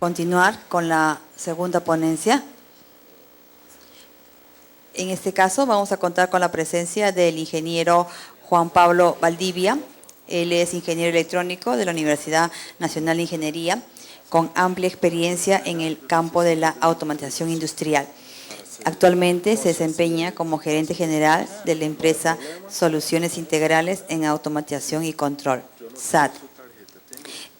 continuar con la segunda ponencia. En este caso vamos a contar con la presencia del ingeniero Juan Pablo Valdivia. Él es ingeniero electrónico de la Universidad Nacional de Ingeniería, con amplia experiencia en el campo de la automatización industrial. Actualmente se desempeña como gerente general de la empresa Soluciones Integrales en Automatización y Control, SAT.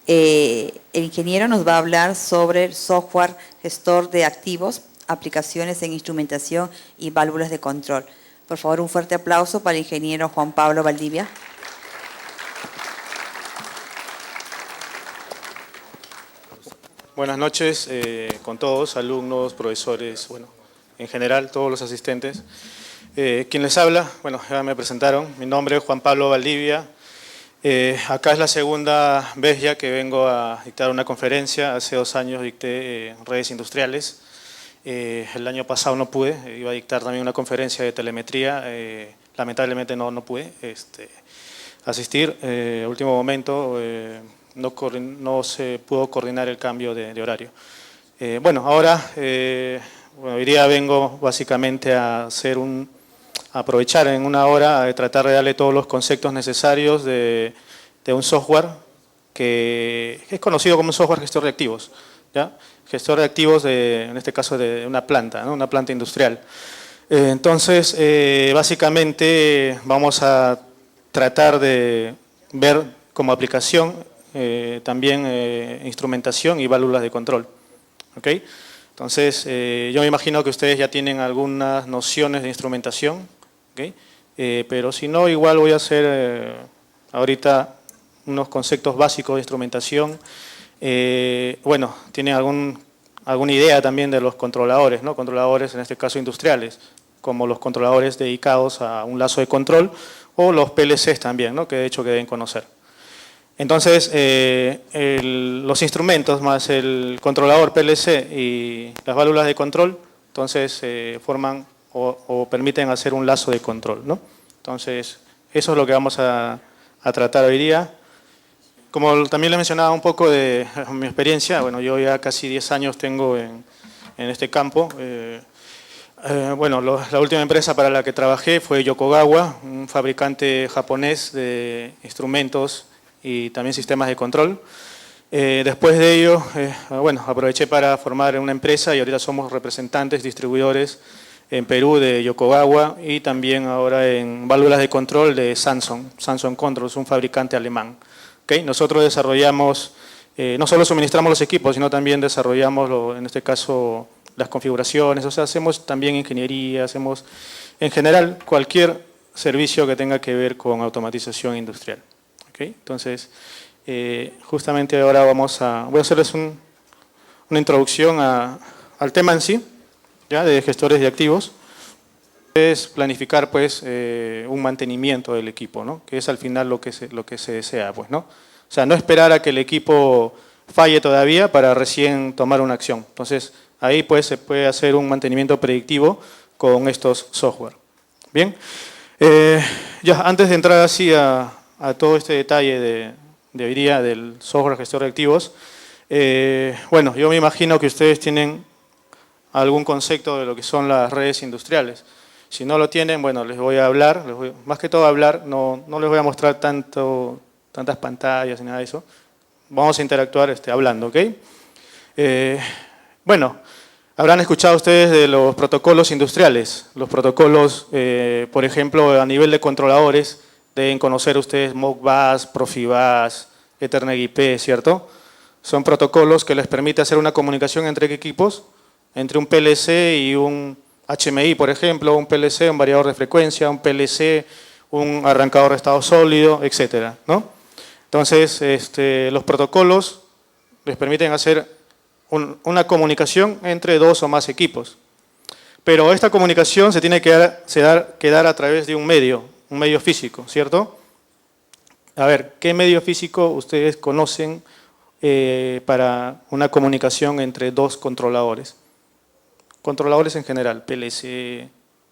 El ingeniero nos va a hablar sobre el software gestor de activos, aplicaciones en instrumentación y válvulas de control. Por favor, un fuerte aplauso para el ingeniero Juan Pablo Valdivia. Buenas noches con todos, alumnos, profesores, bueno, en general, todos los asistentes. ¿Quién les habla? Bueno, ya me presentaron. Mi nombre es Juan Pablo Valdivia. Acá es la segunda vez ya que vengo a dictar una conferencia. Hace 2 años dicté redes industriales. El año pasado no pude, iba a dictar también una conferencia de telemetría. Lamentablemente no pude asistir. Último momento no se pudo coordinar el cambio de horario. Bueno, ahora hoy día vengo básicamente a aprovechar en 1 hora a tratar de darle todos los conceptos necesarios de un software que es conocido como un software gestor de activos, ¿ya? Gestor de activos, en este caso de una planta, ¿no? Una planta industrial. Entonces, básicamente vamos a tratar de ver como aplicación también instrumentación y válvulas de control. ¿Okay? Entonces, yo me imagino que ustedes ya tienen algunas nociones de instrumentación, ¿okay? Pero si no, igual voy a hacer ahorita unos conceptos básicos de instrumentación. Bueno, tienen alguna idea también de los controladores, ¿no? Controladores en este caso industriales, como los controladores dedicados a un lazo de control o los PLCs también, ¿no? Que de hecho que deben conocer. Entonces, los instrumentos más el controlador PLC y las válvulas de control, entonces forman o permiten hacer un lazo de control, ¿no? Entonces, eso es lo que vamos a tratar hoy día. Como también les mencionaba un poco de mi experiencia, bueno, yo ya casi 10 años tengo en este campo. Bueno, la última empresa para la que trabajé fue Yokogawa, un fabricante japonés de instrumentos y también sistemas de control. Después de ello, bueno, aproveché para formar una empresa y ahorita somos representantes, distribuidores en Perú de Yokogawa y también ahora en válvulas de control de Samsung Controls, un fabricante alemán. ¿Okay? Nosotros desarrollamos, no solo suministramos los equipos, sino también desarrollamos, en este caso, las configuraciones, o sea, hacemos también ingeniería, hacemos en general cualquier servicio que tenga que ver con automatización industrial. ¿Okay? Entonces, justamente ahora voy a hacerles una introducción al tema en sí, ¿ya? De gestores de activos. Es planificar pues un mantenimiento del equipo, ¿no? Que es al final lo que se desea, pues, ¿no? O sea, no esperar a que el equipo falle todavía para recién tomar una acción. Entonces, ahí pues se puede hacer un mantenimiento predictivo con estos software. Bien, ya antes de entrar así a todo este detalle de hoy día del software gestor de activos, bueno, yo me imagino que ustedes tienen algún concepto de lo que son las redes industriales. Si no lo tienen, bueno, les voy a hablar, más que todo hablar, no les voy a mostrar tantas pantallas ni nada de eso. Vamos a interactuar hablando, ¿ok? Bueno, habrán escuchado ustedes de los protocolos industriales. Los protocolos, por ejemplo, a nivel de controladores, deben conocer ustedes Modbus, Profibus, Ethernet IP, ¿cierto? Son protocolos que les permite hacer una comunicación entre equipos, entre un PLC y un HMI, por ejemplo, un PLC, un variador de frecuencia, un PLC, un arrancador de estado sólido, etcétera, ¿no? Entonces, los protocolos les permiten hacer una comunicación entre 2 o más equipos. Pero esta comunicación se tiene que dar a través de un medio físico, ¿cierto? A ver, ¿qué medio físico ustedes conocen para una comunicación entre 2 controladores? Controladores en general, PLC,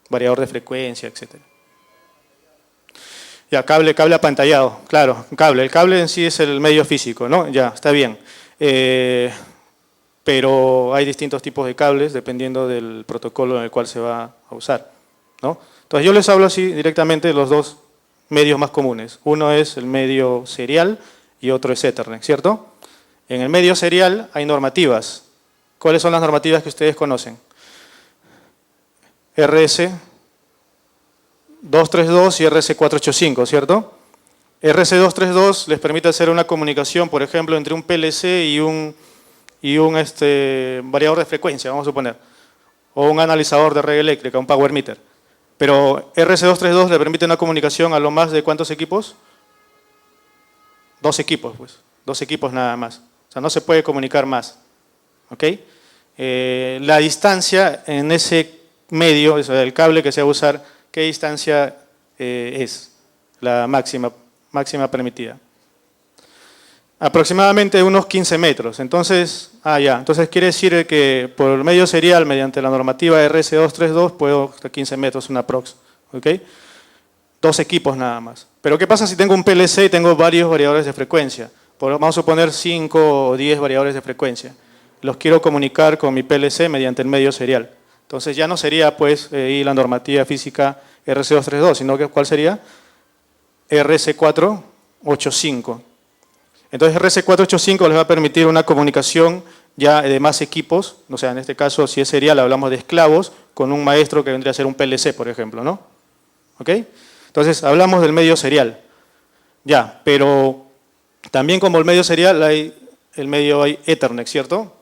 variador de frecuencia, etc. Ya, cable apantallado, claro, el cable en sí es el medio físico, ¿no? Ya, está bien. pero hay distintos tipos de cables dependiendo del protocolo en el cual se va a usar, ¿no? Entonces yo les hablo así directamente de los dos medios más comunes. Uno es el medio serial y otro es Ethernet, ¿cierto? En el medio serial hay normativas. ¿Cuáles son las normativas que ustedes conocen? RS 232 y RS 485, ¿cierto? RS 232 les permite hacer una comunicación, por ejemplo, entre un PLC y un variador de frecuencia, vamos a suponer, o un analizador de red eléctrica, un power meter. Pero RS 232 le permite una comunicación a lo más de ¿cuántos equipos? 2 equipos, pues. 2 equipos nada más. O sea, no se puede comunicar más. ¿Ok? La distancia en ese medio, o sea, el cable que se va a usar, ¿qué distancia es la máxima permitida? Aproximadamente unos 15 metros. Entonces, entonces quiere decir que por el medio serial, mediante la normativa RS232, puedo hasta 15 metros, una prox. ¿Ok? 2 equipos nada más. Pero ¿qué pasa si tengo un PLC y tengo varios variadores de frecuencia? Vamos a suponer 5 o 10 variadores de frecuencia. Los quiero comunicar con mi PLC mediante el medio serial. Entonces ya no sería pues la normativa física RS232, sino que ¿cuál sería? RS485. Entonces RS485 les va a permitir una comunicación ya de más equipos, o sea, en este caso si es serial hablamos de esclavos, con un maestro que vendría a ser un PLC, por ejemplo, ¿no? ¿Ok? Entonces hablamos del medio serial. Ya, pero también como el medio serial hay Ethernet, ¿cierto?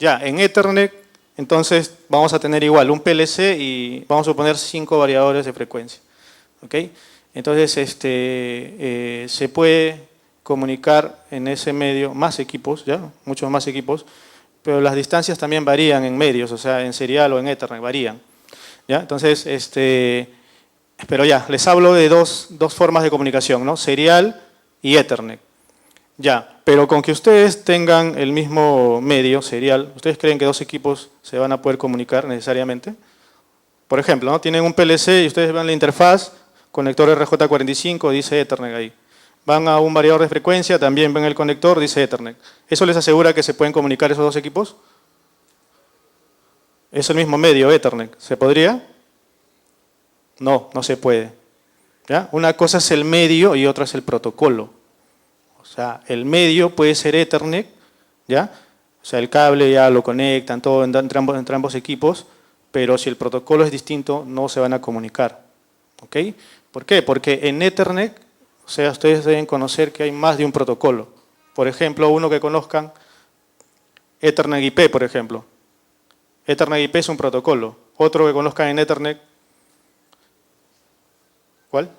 Ya, en Ethernet entonces vamos a tener igual un PLC y vamos a suponer 5 variadores de frecuencia. ¿Ok? Entonces se puede comunicar en ese medio más equipos, ¿ya? Muchos más equipos, pero las distancias también varían en medios, o sea, en serial o en Ethernet varían. ¿Ya? Entonces, pero ya, les hablo de dos formas de comunicación, ¿no? Serial y Ethernet. Ya, pero con que ustedes tengan el mismo medio serial, ¿ustedes creen que 2 equipos se van a poder comunicar necesariamente? Por ejemplo, ¿no? Tienen un PLC y ustedes ven la interfaz, conector RJ45, dice Ethernet ahí. Van a un variador de frecuencia, también ven el conector, dice Ethernet. ¿Eso les asegura que se pueden comunicar esos 2 equipos? Es el mismo medio, Ethernet. ¿Se podría? No, no se puede. ¿Ya? Una cosa es el medio y otra es el protocolo. O sea, el medio puede ser Ethernet, ¿ya? O sea, el cable ya lo conectan, todo entre ambos equipos, pero si el protocolo es distinto, no se van a comunicar. ¿Ok? ¿Por qué? Porque en Ethernet, o sea, ustedes deben conocer que hay más de un protocolo. Por ejemplo, uno que conozcan, Ethernet IP, por ejemplo. Ethernet IP es un protocolo. Otro que conozcan en Ethernet, ¿cuál?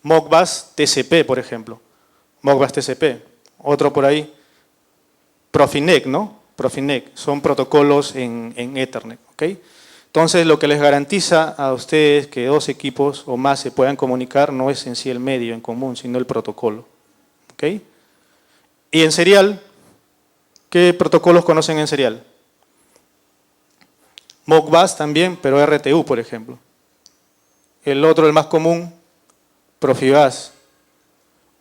Modbus TCP, por ejemplo. Modbus TCP. Otro por ahí, Profinet, ¿no? Profinet. Son protocolos en Ethernet, ¿ok? Entonces, lo que les garantiza a ustedes que 2 equipos o más se puedan comunicar no es en sí el medio en común, sino el protocolo. ¿Ok? Y en serial, ¿qué protocolos conocen en serial? Modbus también, pero RTU, por ejemplo. El otro, el más común, Profibus.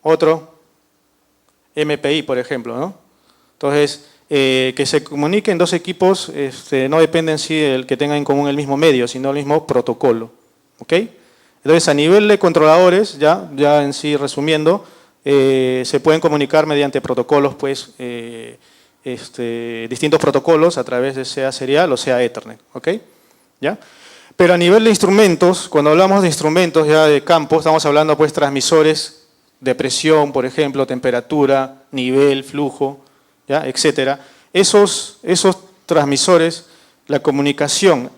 Otro, MPI, por ejemplo, ¿no? Entonces, que se comuniquen 2 equipos no depende en sí del que tengan en común el mismo medio, sino el mismo protocolo. ¿Ok? Entonces, a nivel de controladores, ya en sí resumiendo, se pueden comunicar mediante protocolos, pues, distintos protocolos a través de sea serial o sea Ethernet. ¿Ok? ¿Ya? Pero a nivel de instrumentos, cuando hablamos de instrumentos ya de campo, estamos hablando pues transmisores de presión, por ejemplo, temperatura, nivel, flujo, ¿ya? Etcétera. Esos transmisores, la comunicación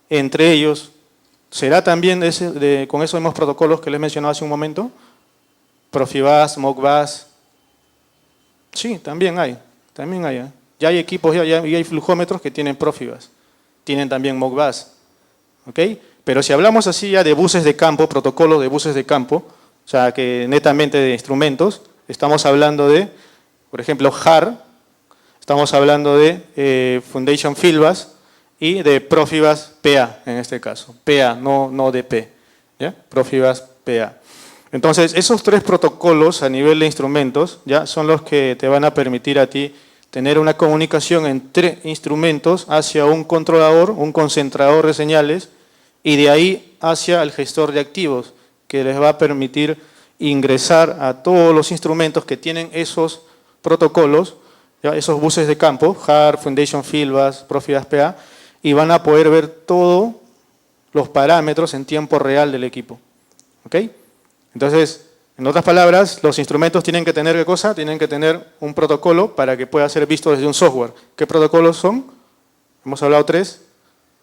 entre ellos, ¿será también con esos mismos protocolos que les mencionaba hace un momento? Profibus, Modbus. Sí, también hay. ¿Eh? Ya hay equipos, ya hay flujómetros que tienen Profibus. Tienen también Modbus. ¿Ok? Pero si hablamos así ya de buses de campo, protocolos de buses de campo, o sea, que netamente de instrumentos, estamos hablando de, por ejemplo, HAR, estamos hablando de Foundation Fieldbus y de Profibus PA, en este caso. PA, no DP. ¿Ya? Profibus PA. Entonces, esos 3 protocolos a nivel de instrumentos ya son los que te van a permitir a ti tener una comunicación entre instrumentos hacia un controlador, un concentrador de señales, y de ahí hacia el gestor de activos, que les va a permitir ingresar a todos los instrumentos que tienen esos protocolos, ¿ya? Esos buses de campo, HAR, Foundation Fieldbus, Profibus PA, y van a poder ver todos los parámetros en tiempo real del equipo. ¿Ok? Entonces, en otras palabras, los instrumentos tienen que tener, ¿qué cosa? Tienen que tener un protocolo para que pueda ser visto desde un software. ¿Qué protocolos son? Hemos hablado 3.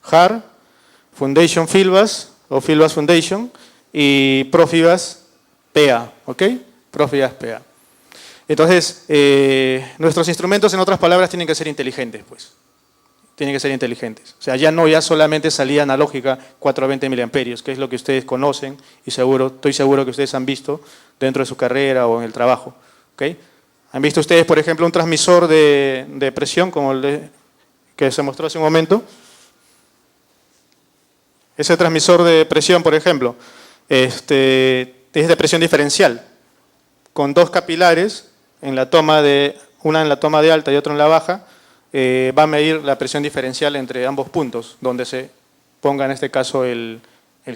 HAR, Foundation Fieldbus o Fieldbus Foundation y Profibus PA. ¿Ok? Profibus PA. Entonces, nuestros instrumentos, en otras palabras, tienen que ser inteligentes, pues. Tienen que ser inteligentes. O sea, ya solamente salida analógica 420 miliamperios, que es lo que ustedes conocen y estoy seguro que ustedes han visto dentro de su carrera o en el trabajo. ¿Okay? ¿Han visto ustedes, por ejemplo, un transmisor de presión como el que se mostró hace un momento? Ese transmisor de presión, por ejemplo, es de presión diferencial, con 2 capilares, una en la toma de alta y otro en la baja, va a medir la presión diferencial entre ambos puntos, donde se ponga en este caso el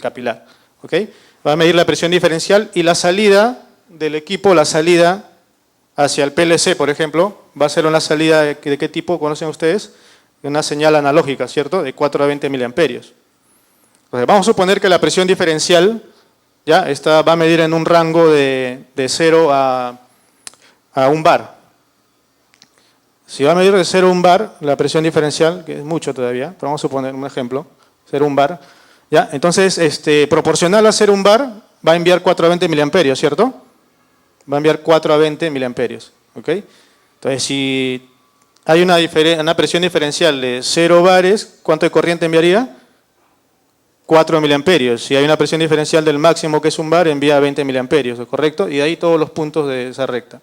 capilar. ¿Okay? Va a medir la presión diferencial y la salida del equipo, la salida hacia el PLC, por ejemplo, va a ser una salida de qué tipo, ¿conocen ustedes? Una señal analógica, ¿cierto? De 4 a 20 miliamperios. Entonces, vamos a suponer que la presión diferencial ya va a medir en un rango de 0 a 1 bar. Si va a medir de 0 a 1 bar, la presión diferencial, que es mucho todavía, pero vamos a suponer un ejemplo, 0 a 1 bar, ¿ya? Entonces, proporcional a 0 a 1 bar, va a enviar 4 a 20 miliamperios, ¿cierto? Va a enviar 4 a 20 miliamperios, ¿ok? Entonces, si hay una presión diferencial de 0 bares, ¿cuánto de corriente enviaría? 4 miliamperios. Si hay una presión diferencial del máximo, que es 1 bar, envía 20 miliamperios, ¿correcto? Y de ahí todos los puntos de esa recta.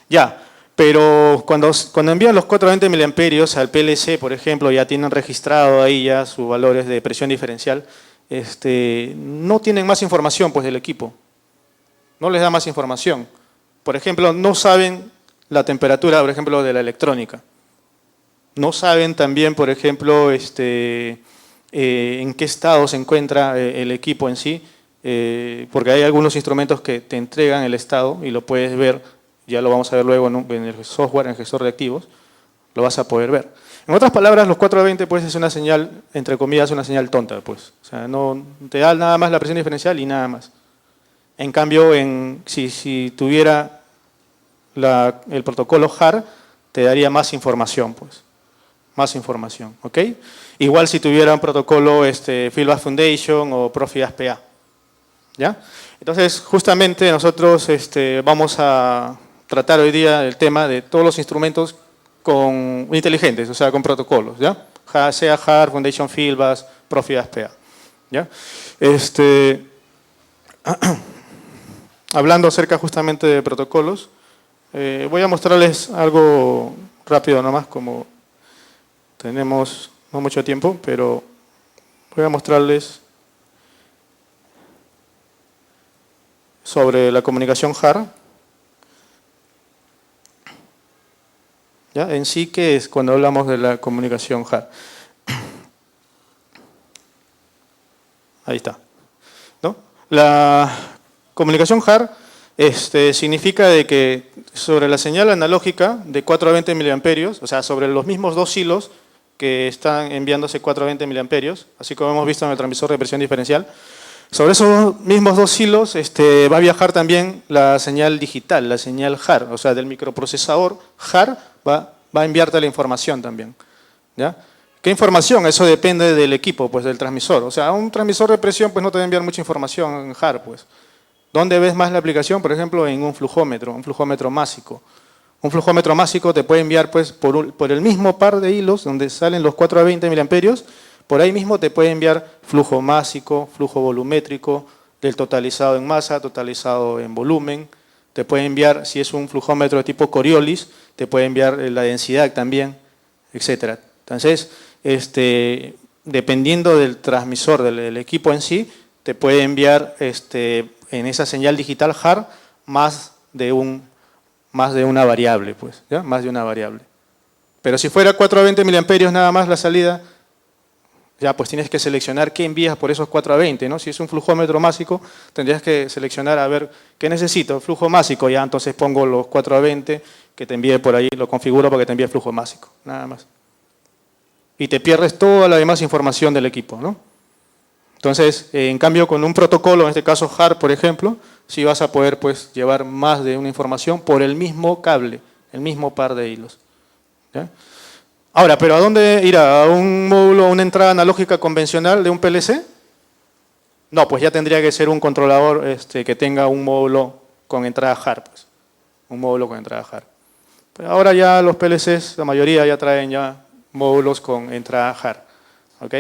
Ya. Pero cuando envían los 420 miliamperios al PLC, por ejemplo, ya tienen registrado ahí ya sus valores de presión diferencial, no tienen más información pues del equipo. No les da más información. Por ejemplo, no saben la temperatura, por ejemplo, de la electrónica. No saben también, por ejemplo, en qué estado se encuentra el equipo en sí, porque hay algunos instrumentos que te entregan el estado y lo puedes ver. Ya lo vamos a ver luego en el software, en el gestor de activos, lo vas a poder ver. En otras palabras, los 420 pues es una señal, entre comillas, una señal tonta, pues. O sea, no te da nada más la presión diferencial y nada más. En cambio, si tuviera el protocolo HAR, te daría más información, pues. Más información, ¿ok? Igual si tuviera un protocolo Fieldbus Foundation o Profibus PA. ¿Ya? Entonces, justamente nosotros vamos a tratar hoy día el tema de todos los instrumentos inteligentes, o sea, con protocolos, ¿ya? Sea HAR, Foundation Fieldbus, Profibus PA, ¿ya? Hablando acerca justamente de protocolos, voy a mostrarles algo rápido nomás, como tenemos no mucho tiempo, pero voy a mostrarles sobre la comunicación HAR. ¿Ya? En sí, ¿qué es cuando hablamos de la comunicación HAR? Ahí está. ¿No? La comunicación HAR significa de que sobre la señal analógica de 4 a 20 miliamperios, o sea, sobre los mismos 2 hilos que están enviándose 4 a 20 miliamperios, así como hemos visto en el transmisor de presión diferencial, sobre esos mismos 2 hilos va a viajar también la señal digital, la señal HAR, o sea, del microprocesador HAR va a enviarte la información también. ¿Ya? ¿Qué información? Eso depende del equipo, pues del transmisor. O sea, un transmisor de presión pues no te va a enviar mucha información en HAR, pues. ¿Dónde ves más la aplicación? Por ejemplo, en un flujómetro másico. Un flujómetro másico te puede enviar pues por el mismo par de hilos donde salen los 4 a 20 miliamperios, por ahí mismo te puede enviar flujo másico, flujo volumétrico, del totalizado en masa, totalizado en volumen. Te puede enviar, si es un flujómetro de tipo Coriolis, te puede enviar la densidad también, etc. Entonces, dependiendo del transmisor, del equipo en sí, te puede enviar en esa señal digital HAR más de una variable, pues, ¿ya? Más de una variable. Pero si fuera 4 a 20 miliamperios nada más la salida, ya pues tienes que seleccionar qué envías por esos 4 a 20, ¿no? Si es un flujómetro másico, tendrías que seleccionar a ver qué necesito, flujo másico, ya entonces pongo los 4 a 20 que te envíe por ahí, lo configuro para que te envíe flujo másico, nada más. Y te pierdes toda la demás información del equipo, ¿no? Entonces, en cambio, con un protocolo, en este caso HARP, por ejemplo, sí vas a poder pues, llevar más de una información por el mismo cable, el mismo par de hilos. ¿Ya? Ahora, ¿pero a dónde irá? ¿A un módulo, a una entrada analógica convencional de un PLC? No, pues ya tendría que ser un controlador que tenga un módulo con entrada HARP. Pues. Un módulo con entrada HARP. Pero ahora ya los PLCs, la mayoría ya traen ya módulos con entrada HARP. ¿Ok?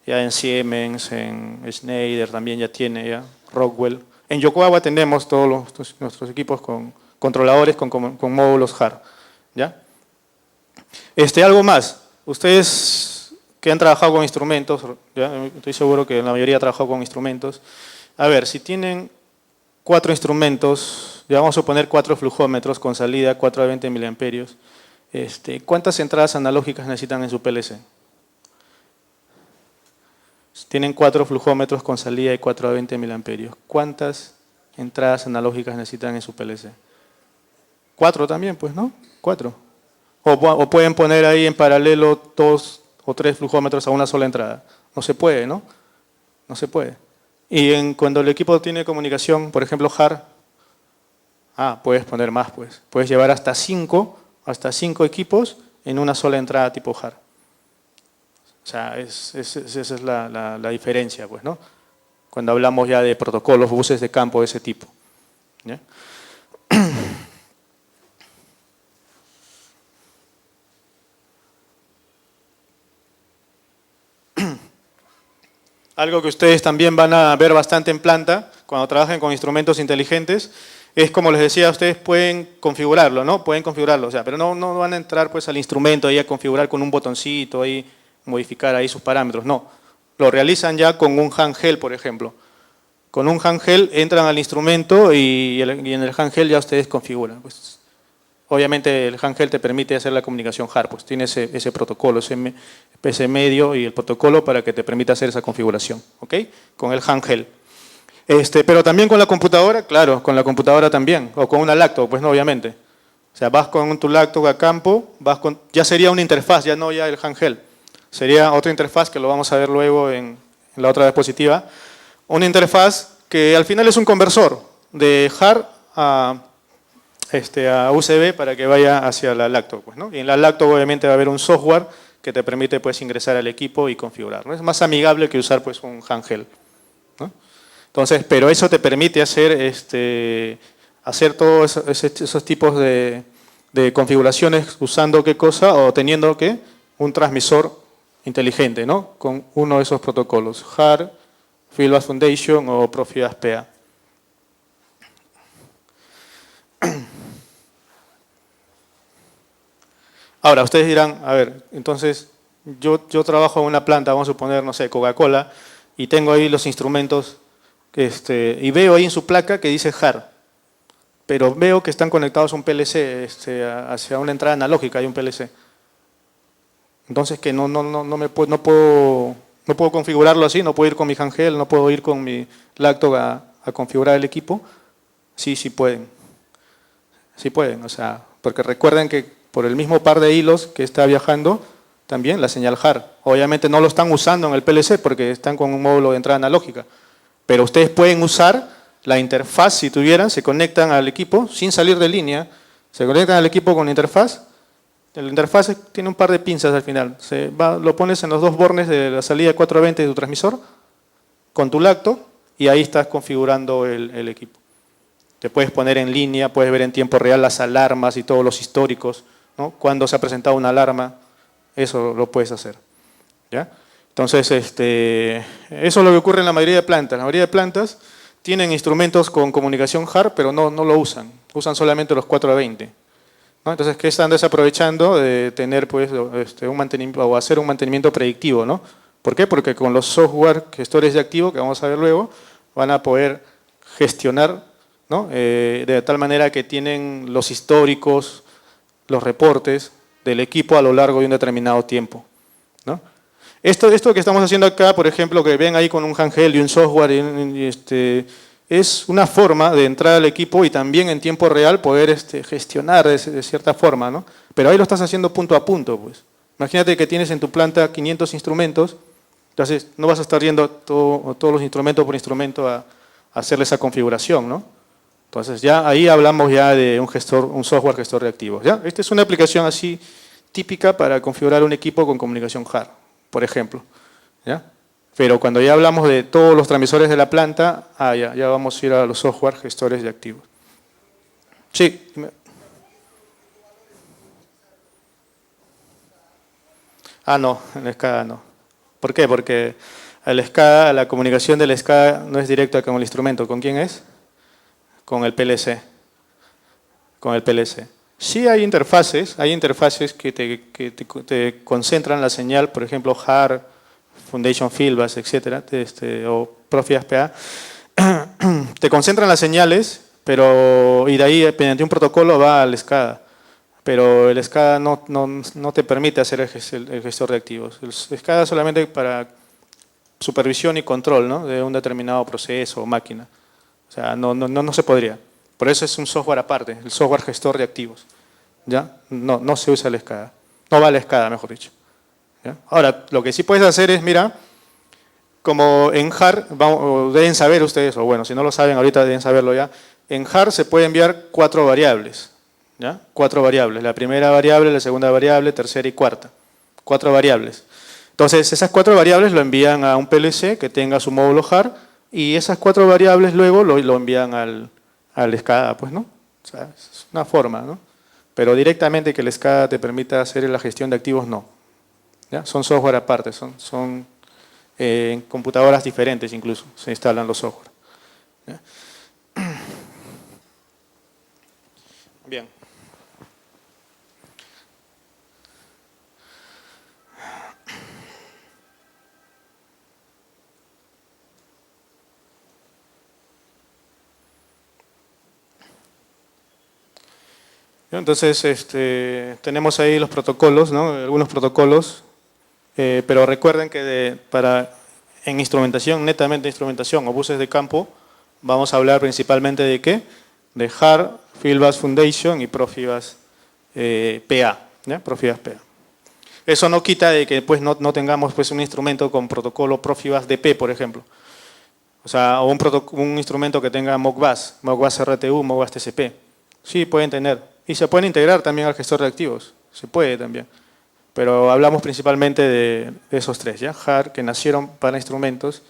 Ya en Siemens, en Schneider también ya tiene, ya Rockwell. En Yokogawa tenemos todos nuestros equipos con controladores con módulos HARP. ¿Ya? Algo más. Ustedes que han trabajado con instrumentos, ¿ya? Estoy seguro que la mayoría ha trabajado con instrumentos. A ver, si tienen 4 instrumentos, ya vamos a suponer 4 flujómetros con salida 4 a 20 miliamperios, ¿cuántas entradas analógicas necesitan en su PLC? Tienen 4 flujómetros con salida de 4 a 20 miliamperios. ¿Cuántas entradas analógicas necesitan en su PLC? 4 también, pues, ¿no? 4. O pueden poner ahí en paralelo 2 o 3 flujómetros a una sola entrada. No se puede, ¿no? No se puede. Y cuando el equipo tiene comunicación, por ejemplo, HARP, puedes poner más, pues. Puedes llevar hasta 5 equipos en una sola entrada tipo HARP. O sea, esa es la diferencia, pues, ¿no? Cuando hablamos ya de protocolos, buses de campo de ese tipo. ¿Ya? Algo que ustedes también van a ver bastante en planta cuando trabajen con instrumentos inteligentes es, como les decía, ustedes pueden configurarlo, ¿no? Pueden configurarlo, o sea, pero no van a entrar pues al instrumento ahí a configurar con un botoncito ahí, modificar ahí sus parámetros, no. Lo realizan ya con un handheld, por ejemplo. Con un handheld entran al instrumento y en el handheld ya ustedes configuran. Pues, obviamente el handheld te permite hacer la comunicación HARP, pues tiene ese protocolo, ese medio y el protocolo para que te permita hacer esa configuración, ¿ok? Con el handheld. Pero también con la computadora, claro, con la computadora también, o con una laptop, pues no, obviamente. O sea, vas con tu laptop a campo, ya sería una interfaz, ya no ya el handheld. Sería otra interfaz que lo vamos a ver luego en la otra diapositiva. Una interfaz que al final es un conversor de HARP a USB para que vaya hacia la laptop, pues, ¿no? Y en la laptop obviamente va a haber un software que te permite pues, ingresar al equipo y configurar, ¿no? Es más amigable que usar pues, un handheld, ¿no? Entonces, pero eso te permite hacer todos esos tipos de configuraciones usando qué cosa o teniendo un transmisor inteligente, ¿no? Con uno de esos protocolos, HARP, Fieldbus Foundation o Profibus PA. Ahora, ustedes dirán, a ver, entonces yo trabajo en una planta, vamos a suponer, no sé, Coca-Cola, y tengo ahí los instrumentos, y veo ahí en su placa que dice HARP, pero veo que están conectados a un PLC, hacia una entrada analógica hay un PLC. Entonces que no puedo configurarlo así, no puedo ir con mi handheld, no puedo ir con mi laptop a configurar el equipo. Sí pueden. Sí pueden, o sea, porque recuerden que por el mismo par de hilos que está viajando, también la señal HARP. Obviamente no lo están usando en el PLC porque están con un módulo de entrada analógica, pero ustedes pueden usar la interfaz, si tuvieran, se conectan al equipo sin salir de línea, se conectan al equipo con la interfaz. La interfaz tiene un par de pinzas al final. Lo pones en los 2 bornes de la salida 420 de tu transmisor con tu laptop y ahí estás configurando el equipo. Te puedes poner en línea, puedes ver en tiempo real las alarmas y todos los históricos, ¿no? Cuando se ha presentado una alarma, eso lo puedes hacer. ¿Ya? Entonces, eso es lo que ocurre en la mayoría de plantas. La mayoría de plantas tienen instrumentos con comunicación HARP, pero no lo usan. Usan solamente los 4 a 20. ¿No? Entonces, ¿qué están desaprovechando de tener pues, un mantenimiento o hacer un mantenimiento predictivo? ¿No? ¿Por qué? Porque con los software gestores de activo, que vamos a ver luego, van a poder gestionar, ¿no? De tal manera que tienen los históricos, los reportes, del equipo a lo largo de un determinado tiempo, ¿no? Esto que estamos haciendo acá, por ejemplo, que ven ahí con un handheld y un software, es una forma de entrar al equipo y también en tiempo real poder gestionar de cierta forma, ¿no? Pero ahí lo estás haciendo punto a punto, pues. Imagínate que tienes en tu planta 500 instrumentos, entonces no vas a estar yendo todos los instrumentos por instrumento a hacerle esa configuración, ¿no? Entonces ya ahí hablamos ya de un software gestor de activos, ¿ya? Esta es una aplicación así típica para configurar un equipo con comunicación HAR, por ejemplo, ¿ya? Pero cuando ya hablamos de todos los transmisores de la planta, ya vamos a ir a los software gestores de activos. Sí. No, en la SCADA no. ¿Por qué? Porque la comunicación de la SCADA no es directa con el instrumento. ¿Con quién es? Con el PLC. Con el PLC. Sí hay interfaces que te concentran la señal, por ejemplo, HAR, Foundation Fieldbus, etcétera, o Profibus PA. Te concentran las señales, y de ahí, mediante un protocolo, va al SCADA. Pero el SCADA no te permite hacer el gestor de activos. El SCADA solamente para supervisión y control, ¿no? De un determinado proceso o máquina. O sea, no se podría. Por eso es un software aparte, el software gestor de activos. ¿Ya? No se usa el SCADA. No va al SCADA, mejor dicho. ¿Ya? Ahora, lo que sí puedes hacer es, mira, como en HAR, deben saber ustedes, o bueno, si no lo saben ahorita deben saberlo ya, en HAR se puede enviar 4 variables. ¿Ya? 4 variables, la primera variable, la segunda variable, tercera y cuarta. 4 variables. Entonces, esas 4 variables lo envían a un PLC que tenga su módulo HAR y esas 4 variables luego lo envían al SCADA, pues, ¿no? O sea, es una forma, ¿no? Pero directamente que el SCADA te permita hacer la gestión de activos, no. ¿Ya? Son software aparte, son en computadoras diferentes incluso, se instalan los software. ¿Ya? Bien. Entonces, tenemos ahí los protocolos, ¿no? Algunos protocolos, pero recuerden que en instrumentación, netamente instrumentación o buses de campo, vamos a hablar principalmente de ¿qué? De HAR, Fieldbus Foundation y Profibus PA, ¿ya? Profibus PA. Eso no quita de que pues, no tengamos pues, un instrumento con protocolo Profibus DP, por ejemplo. O sea, o un instrumento que tenga Modbus RTU, Modbus TCP. Sí, pueden tener. Y se pueden integrar también al gestor de activos. Se puede también. Pero hablamos principalmente de esos 3, ¿ya? HAR, que nacieron para instrumentos,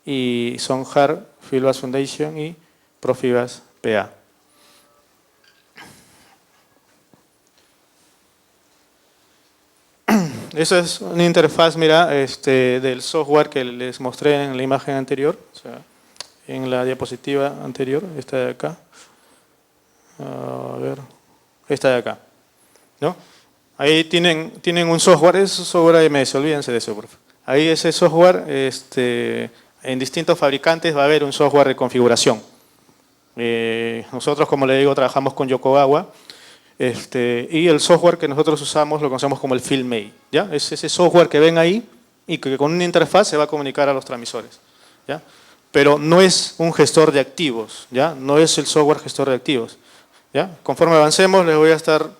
y son HAR, Fieldbus Foundation y Profibus PA. Esa es una interfaz, mira, del software que les mostré en la imagen anterior, o sea, en la diapositiva anterior, esta de acá. A ver, esta de acá, ¿no? Ahí tienen un software, es software AMS, olvídense de eso, por favor. Ahí ese software, en distintos fabricantes va a haber un software de configuración. Nosotros, como le digo, trabajamos con Yokogawa, y el software que nosotros usamos lo conocemos como el FieldMate, ¿ya? Es ese software que ven ahí y que con una interfaz se va a comunicar a los transmisores, ¿ya? Pero no es un gestor de activos, ¿ya? No es el software gestor de activos, ¿ya? Conforme avancemos les voy a estar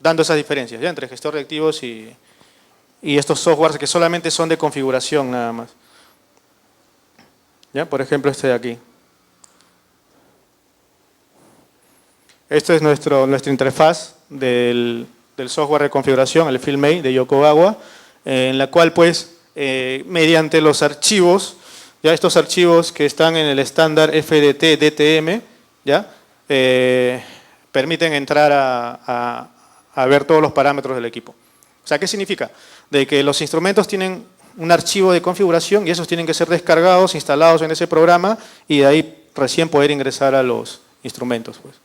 dando esas diferencias, ¿ya? Entre gestor de activos y estos softwares que solamente son de configuración nada más, ¿ya? Por ejemplo, este de aquí. Esta es nuestra interfaz del software de configuración, el FieldMate de Yokogawa, en la cual pues mediante los archivos, ya estos archivos que están en el estándar FDT DTM, ya permiten entrar a ver todos los parámetros del equipo. O sea, ¿qué significa? De que los instrumentos tienen un archivo de configuración y esos tienen que ser descargados, instalados en ese programa y de ahí recién poder ingresar a los instrumentos, pues.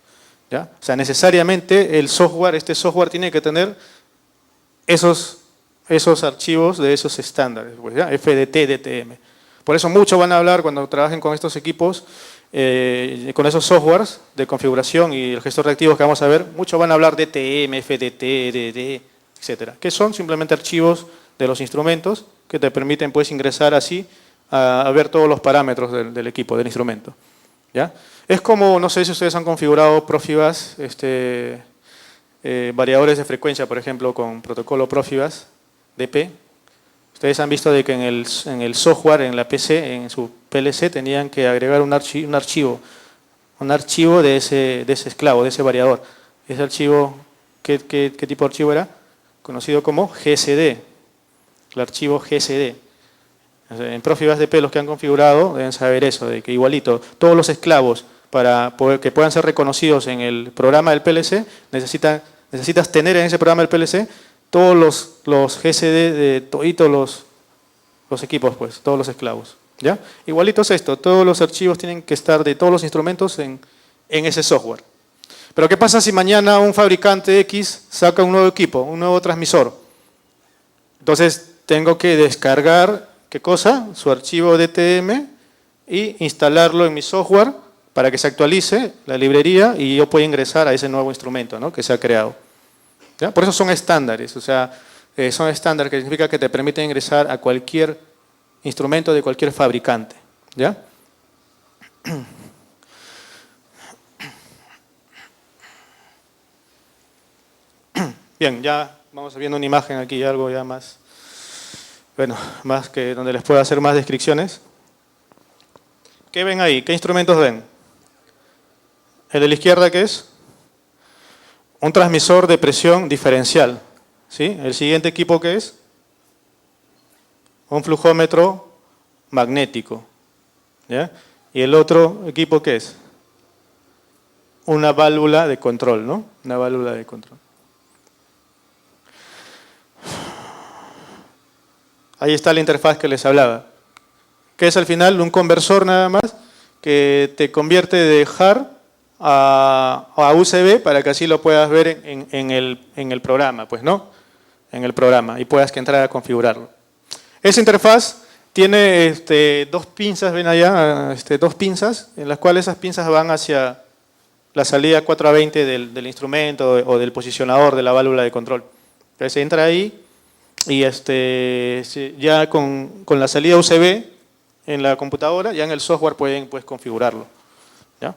¿Ya? O sea, necesariamente el software, este software tiene que tener esos archivos de esos estándares, pues, ¿ya? FDT, DTM. Por eso mucho van a hablar cuando trabajen con estos equipos con esos softwares de configuración y el gestor de activos que vamos a ver, muchos van a hablar de TM, FDT, DD, etcétera, que son simplemente archivos de los instrumentos que te permiten pues ingresar así a ver todos los parámetros del equipo, del instrumento. ¿Ya? Es como, no sé si ustedes han configurado Profibus, variadores de frecuencia, por ejemplo, con protocolo Profibus DP. Ustedes han visto de que en el software, en la PC, en su PLC, tenían que agregar un archivo de ese esclavo, de ese variador. Ese archivo, ¿qué tipo de archivo era? Conocido como GSD, el archivo GSD. En Profibus DP los que han configurado deben saber eso, de que igualito, todos los esclavos para que puedan ser reconocidos en el programa del PLC, necesitas tener en ese programa del PLC todos los GSD de todos los equipos, pues, todos los esclavos. ¿Ya? Igualito es esto, todos los archivos tienen que estar de todos los instrumentos en ese software. Pero ¿qué pasa si mañana un fabricante X saca un nuevo equipo, un nuevo transmisor? Entonces tengo que descargar, ¿qué cosa? Su archivo DTM y instalarlo en mi software para que se actualice la librería y yo pueda ingresar a ese nuevo instrumento, ¿no?, que se ha creado. ¿Ya? Por eso son estándares, o sea, son estándares que significa que te permiten ingresar a cualquier instrumento de cualquier fabricante. ¿Ya? Bien, ya vamos viendo una imagen aquí, algo ya más, bueno, más que donde les puedo hacer más descripciones. ¿Qué ven ahí? ¿Qué instrumentos ven? ¿El de la izquierda qué es? Un transmisor de presión diferencial. ¿Sí? ¿El siguiente equipo qué es? Un flujómetro magnético. ¿Ya? ¿Y el otro equipo qué es? Una válvula de control, ¿no? Una válvula de control. Ahí está la interfaz que les hablaba. ¿Qué es al final? Un conversor nada más que te convierte de JAR a USB para que así lo puedas ver en el programa, pues, ¿no? En el programa y puedas entrar a configurarlo. Esa interfaz tiene dos pinzas, ven allá, dos pinzas, en las cuales esas pinzas van hacia la salida 4 a 20 del instrumento o del posicionador de la válvula de control. Entonces se entra ahí y ya con la salida USB en la computadora, ya en el software pueden pues, configurarlo. ¿Ya?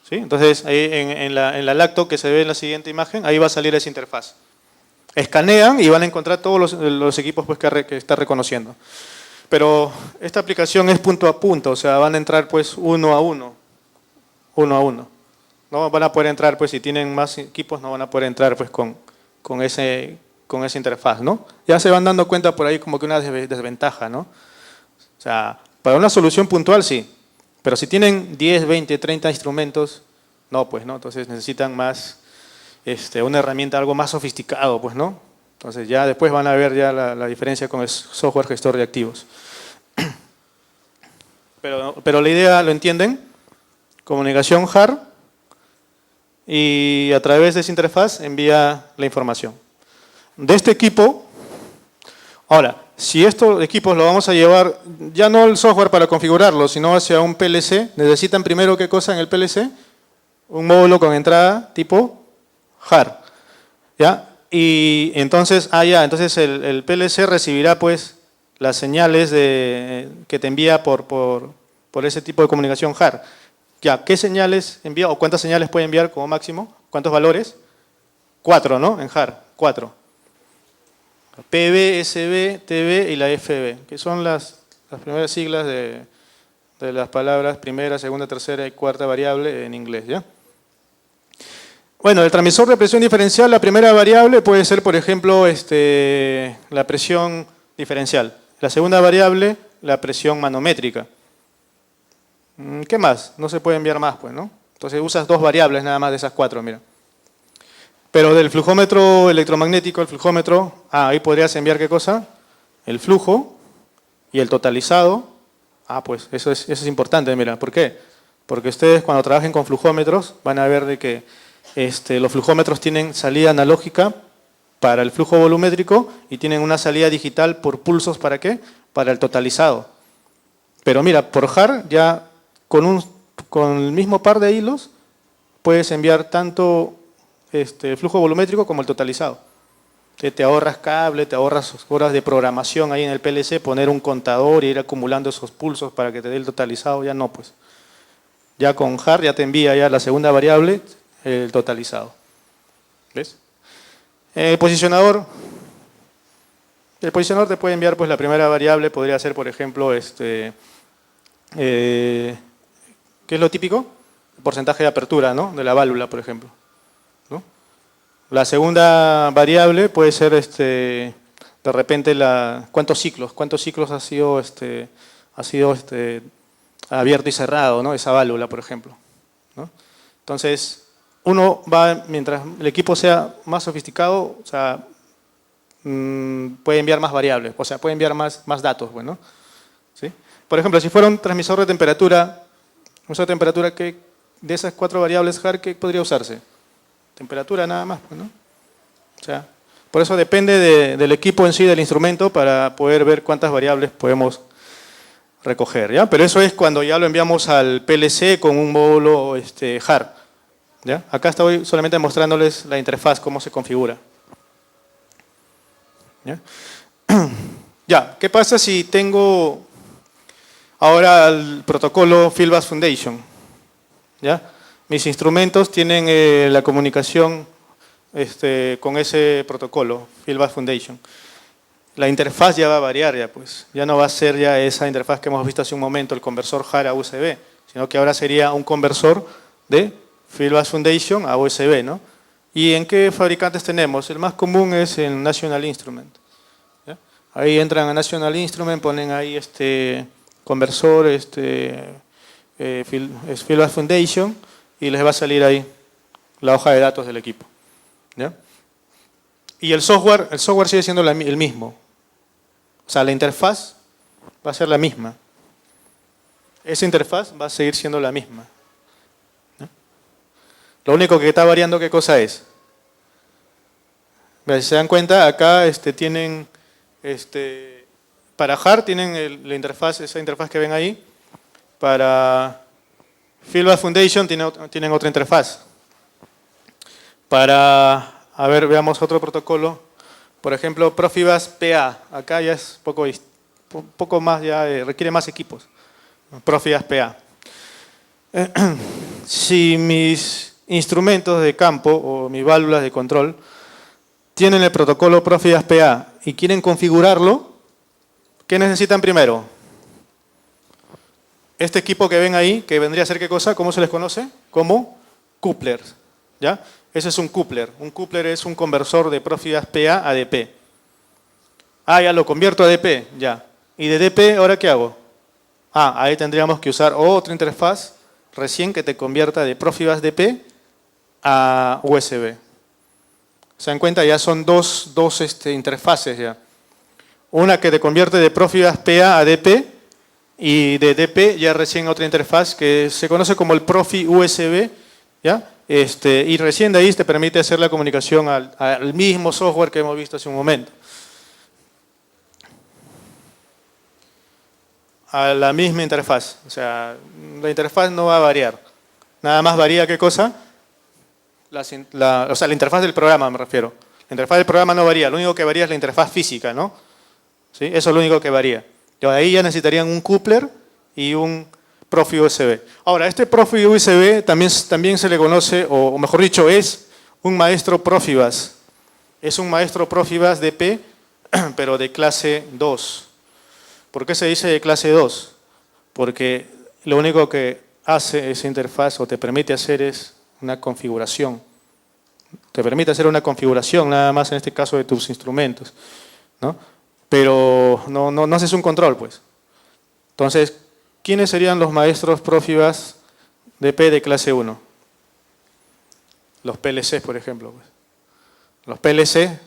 ¿Sí? Entonces, ahí en la lacto que se ve en la siguiente imagen, ahí va a salir esa interfaz. Escanean y van a encontrar todos los equipos pues, que está reconociendo. Pero esta aplicación es punto a punto, o sea, van a entrar pues uno a uno. No van a poder entrar, pues si tienen más equipos, no van a poder entrar pues con esa interfaz, ¿no? Ya se van dando cuenta por ahí como que una desventaja, ¿no? O sea, para una solución puntual sí, pero si tienen 10, 20, 30 instrumentos, no, pues, ¿no? Entonces necesitan más, una herramienta algo más sofisticado, pues, ¿no? Entonces ya después van a ver ya la diferencia con el software gestor de activos. Pero la idea, ¿lo entienden? Comunicación JAR y a través de esa interfaz envía la información. De este equipo, ahora, si estos equipos lo vamos a llevar, ya no el software para configurarlo, sino hacia un PLC, necesitan primero, ¿qué cosa en el PLC? Un módulo con entrada tipo JAR. ¿Ya? Y entonces, entonces el PLC recibirá pues las señales que te envía por ese tipo de comunicación JAR. Ya, ¿qué señales envía o cuántas señales puede enviar como máximo? ¿Cuántos valores? 4, ¿no? En JAR, 4. PB, SB, TB y la FB, que son las primeras siglas de las palabras primera, segunda, tercera y cuarta variable en inglés, ¿ya? Bueno, el transmisor de presión diferencial, la primera variable puede ser, por ejemplo, la presión diferencial. La segunda variable, la presión manométrica. ¿Qué más? No se puede enviar más, pues, ¿no? Entonces usas 2 variables nada más de esas 4, mira. Pero del flujómetro electromagnético, el flujómetro, ahí podrías enviar ¿qué cosa? El flujo y el totalizado. Pues eso es importante, mira. ¿Por qué? Porque ustedes cuando trabajen con flujómetros van a ver de que los flujómetros tienen salida analógica para el flujo volumétrico y tienen una salida digital por pulsos, ¿para qué? Para el totalizado. Pero mira, por JAR ya con el mismo par de hilos puedes enviar tanto el flujo volumétrico como el totalizado. Te ahorras cable, te ahorras horas de programación ahí en el PLC, poner un contador y ir acumulando esos pulsos para que te dé el totalizado, ya no pues. Ya con JAR ya te envía ya la segunda variable, el totalizado. ¿Ves? El posicionador te puede enviar pues la primera variable, podría ser por ejemplo, ¿qué es lo típico? El porcentaje de apertura, ¿no? De la válvula, por ejemplo, ¿no? La segunda variable puede ser de repente cuántos ciclos ha sido abierto y cerrado, ¿no? Esa válvula, por ejemplo, ¿no? Entonces, uno va, mientras el equipo sea más sofisticado, o sea, puede enviar más variables, o sea, puede enviar más datos, bueno, ¿sí? Por ejemplo, si fuera un transmisor de temperatura, ¿qué de esas 4 variables JAR, ¿qué podría usarse? Temperatura nada más, pues, ¿no? O sea, por eso depende del equipo en sí, del instrumento, para poder ver cuántas variables podemos recoger, ¿ya? Pero eso es cuando ya lo enviamos al PLC con un módulo JAR, ¿ya? Acá estoy solamente mostrándoles la interfaz, cómo se configura. ¿Ya? Ya, ¿qué pasa si tengo ahora el protocolo Fieldbus Foundation? ¿Ya? Mis instrumentos tienen la comunicación con ese protocolo, Fieldbus Foundation. La interfaz ya va a variar, ya no va a ser ya esa interfaz que hemos visto hace un momento, el conversor JAR a USB, sino que ahora sería un conversor de Fieldbus Foundation a USB, ¿no? ¿Y en qué fabricantes tenemos? El más común es el National Instrument, ¿ya? Ahí entran a National Instrument, ponen ahí conversor, Fieldbus Foundation, y les va a salir ahí la hoja de datos del equipo, ¿ya? Y el software sigue siendo el mismo. O sea, la interfaz va a ser la misma. Esa interfaz va a seguir siendo la misma, ¿no? Lo único que está variando, ¿qué cosa es? Si se dan cuenta, acá tienen, para JAR tienen la interfaz, esa interfaz que ven ahí. Para Fieldbus Foundation tienen otra interfaz. A ver, veamos otro protocolo. Por ejemplo, Profibus PA. Acá ya es poco más, ya requiere más equipos. Profibus PA. Si mis instrumentos de campo o mis válvulas de control tienen el protocolo Profibus PA y quieren configurarlo, ¿qué necesitan primero? Este equipo que ven ahí, que vendría a ser ¿qué cosa? ¿Cómo se les conoce? Como couplers, ¿ya? Ese es un coupler. Un coupler es un conversor de Profibus PA a DP. Ah, ya lo convierto a DP, ya. ¿Y de DP ahora qué hago? Ah, ahí tendríamos que usar otra interfaz recién que te convierta de Profibus DP a USB. ¿Se dan cuenta? Ya son dos interfaces ya. Una que te convierte de Profibus PA a DP y de DP ya recién otra interfaz que se conoce como el Profi USB, ¿ya? Y recién de ahí te permite hacer la comunicación al mismo software que hemos visto hace un momento. A la misma interfaz. O sea, la interfaz no va a variar. Nada más varía, ¿qué cosa? O sea, la interfaz del programa me refiero. La interfaz del programa no varía. Lo único que varía es la interfaz física, ¿no? ¿Sí? Eso es lo único que varía. Y ahí ya necesitarían un coupler y un Profi USB. Ahora, este Profi USB también se le conoce, o mejor dicho, es un maestro Profibus. Es un maestro Profibus DP, pero de clase 2. ¿Por qué se dice de clase 2? Porque lo único que hace esa interfaz o te permite hacer es una configuración. Te permite hacer una configuración nada más en este caso de tus instrumentos, ¿no? Pero no haces un control, pues. Entonces, ¿quiénes serían los maestros Profibus DP de clase 1? Los PLC, por ejemplo. Los PLC,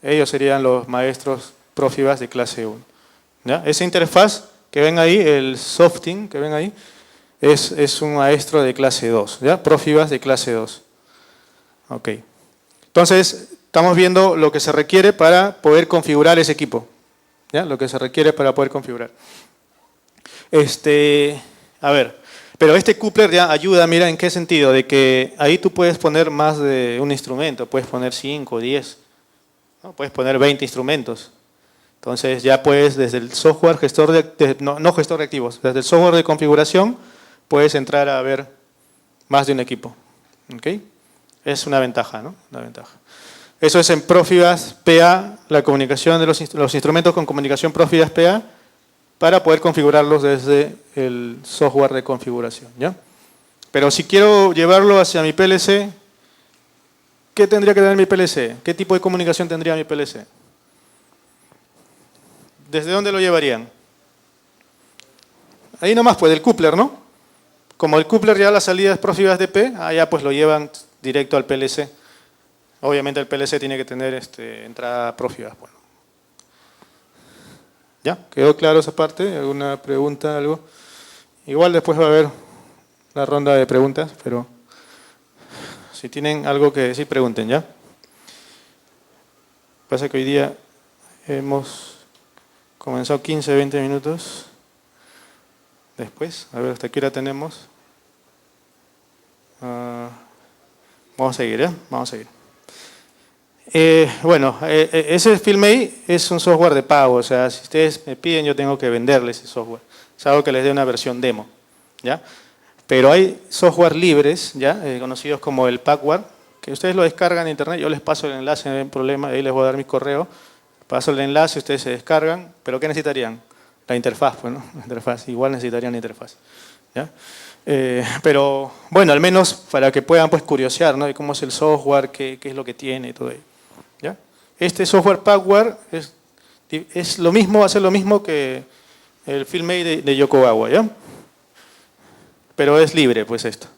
ellos serían los maestros Profibus de clase 1. ¿Ya? Esa interfaz que ven ahí, el Softing que ven ahí, es un maestro de clase 2, ¿ya? Profibus de clase 2. Ok. Entonces, estamos viendo lo que se requiere para poder configurar ese equipo. ¿Ya? Lo que se requiere para poder configurar. A ver, pero este coupler ya ayuda, mira, ¿en qué sentido? De que ahí tú puedes poner más de un instrumento, puedes poner 5, 10, ¿no? Puedes poner 20 instrumentos. Entonces ya puedes desde el software gestor no gestor de activos, desde el software de configuración puedes entrar a ver más de un equipo. ¿Okay? Es una ventaja, ¿no? Una ventaja. Eso es en Profibus PA, la comunicación de los instrumentos con comunicación Profibus PA para poder configurarlos desde el software de configuración, ¿ya? Pero si quiero llevarlo hacia mi PLC, ¿qué tendría que tener mi PLC? ¿Qué tipo de comunicación tendría mi PLC? ¿Desde dónde lo llevarían? Ahí nomás, pues, del coupler, ¿no? Como el coupler ya la salida es Profibus DP, allá pues lo llevan directo al PLC. Obviamente el PLC tiene que tener entrada Profibus. Bueno. ¿Ya? ¿Quedó claro esa parte? ¿Alguna pregunta, algo? Igual después va a haber la ronda de preguntas, pero si tienen algo que decir, pregunten, ¿ya? Pasa que hoy día hemos comenzado 15, 20 minutos después. A ver, ¿hasta qué hora tenemos? Vamos a seguir, ¿ya? Vamos a seguir. Ese FilmMate es un software de pago, o sea, si ustedes me piden yo tengo que venderles ese software. Es algo que les dé una versión demo, ¿ya? Pero hay software libres, ¿ya? Conocidos como el Packware, que ustedes lo descargan en internet, yo les paso el enlace, no hay problema, ahí les voy a dar mi correo, paso el enlace, ustedes se descargan, pero ¿qué necesitarían? La interfaz, pues, ¿no? La interfaz, igual necesitarían la interfaz, ¿ya? Pero bueno, al menos para que puedan pues curiosear, ¿no? De cómo es el software, qué es lo que tiene y todo ello. ¿Ya? Este software Packware es lo mismo, va a ser lo mismo que el FilmMate de Yokogawa, ¿ya? Pero es libre, pues esto.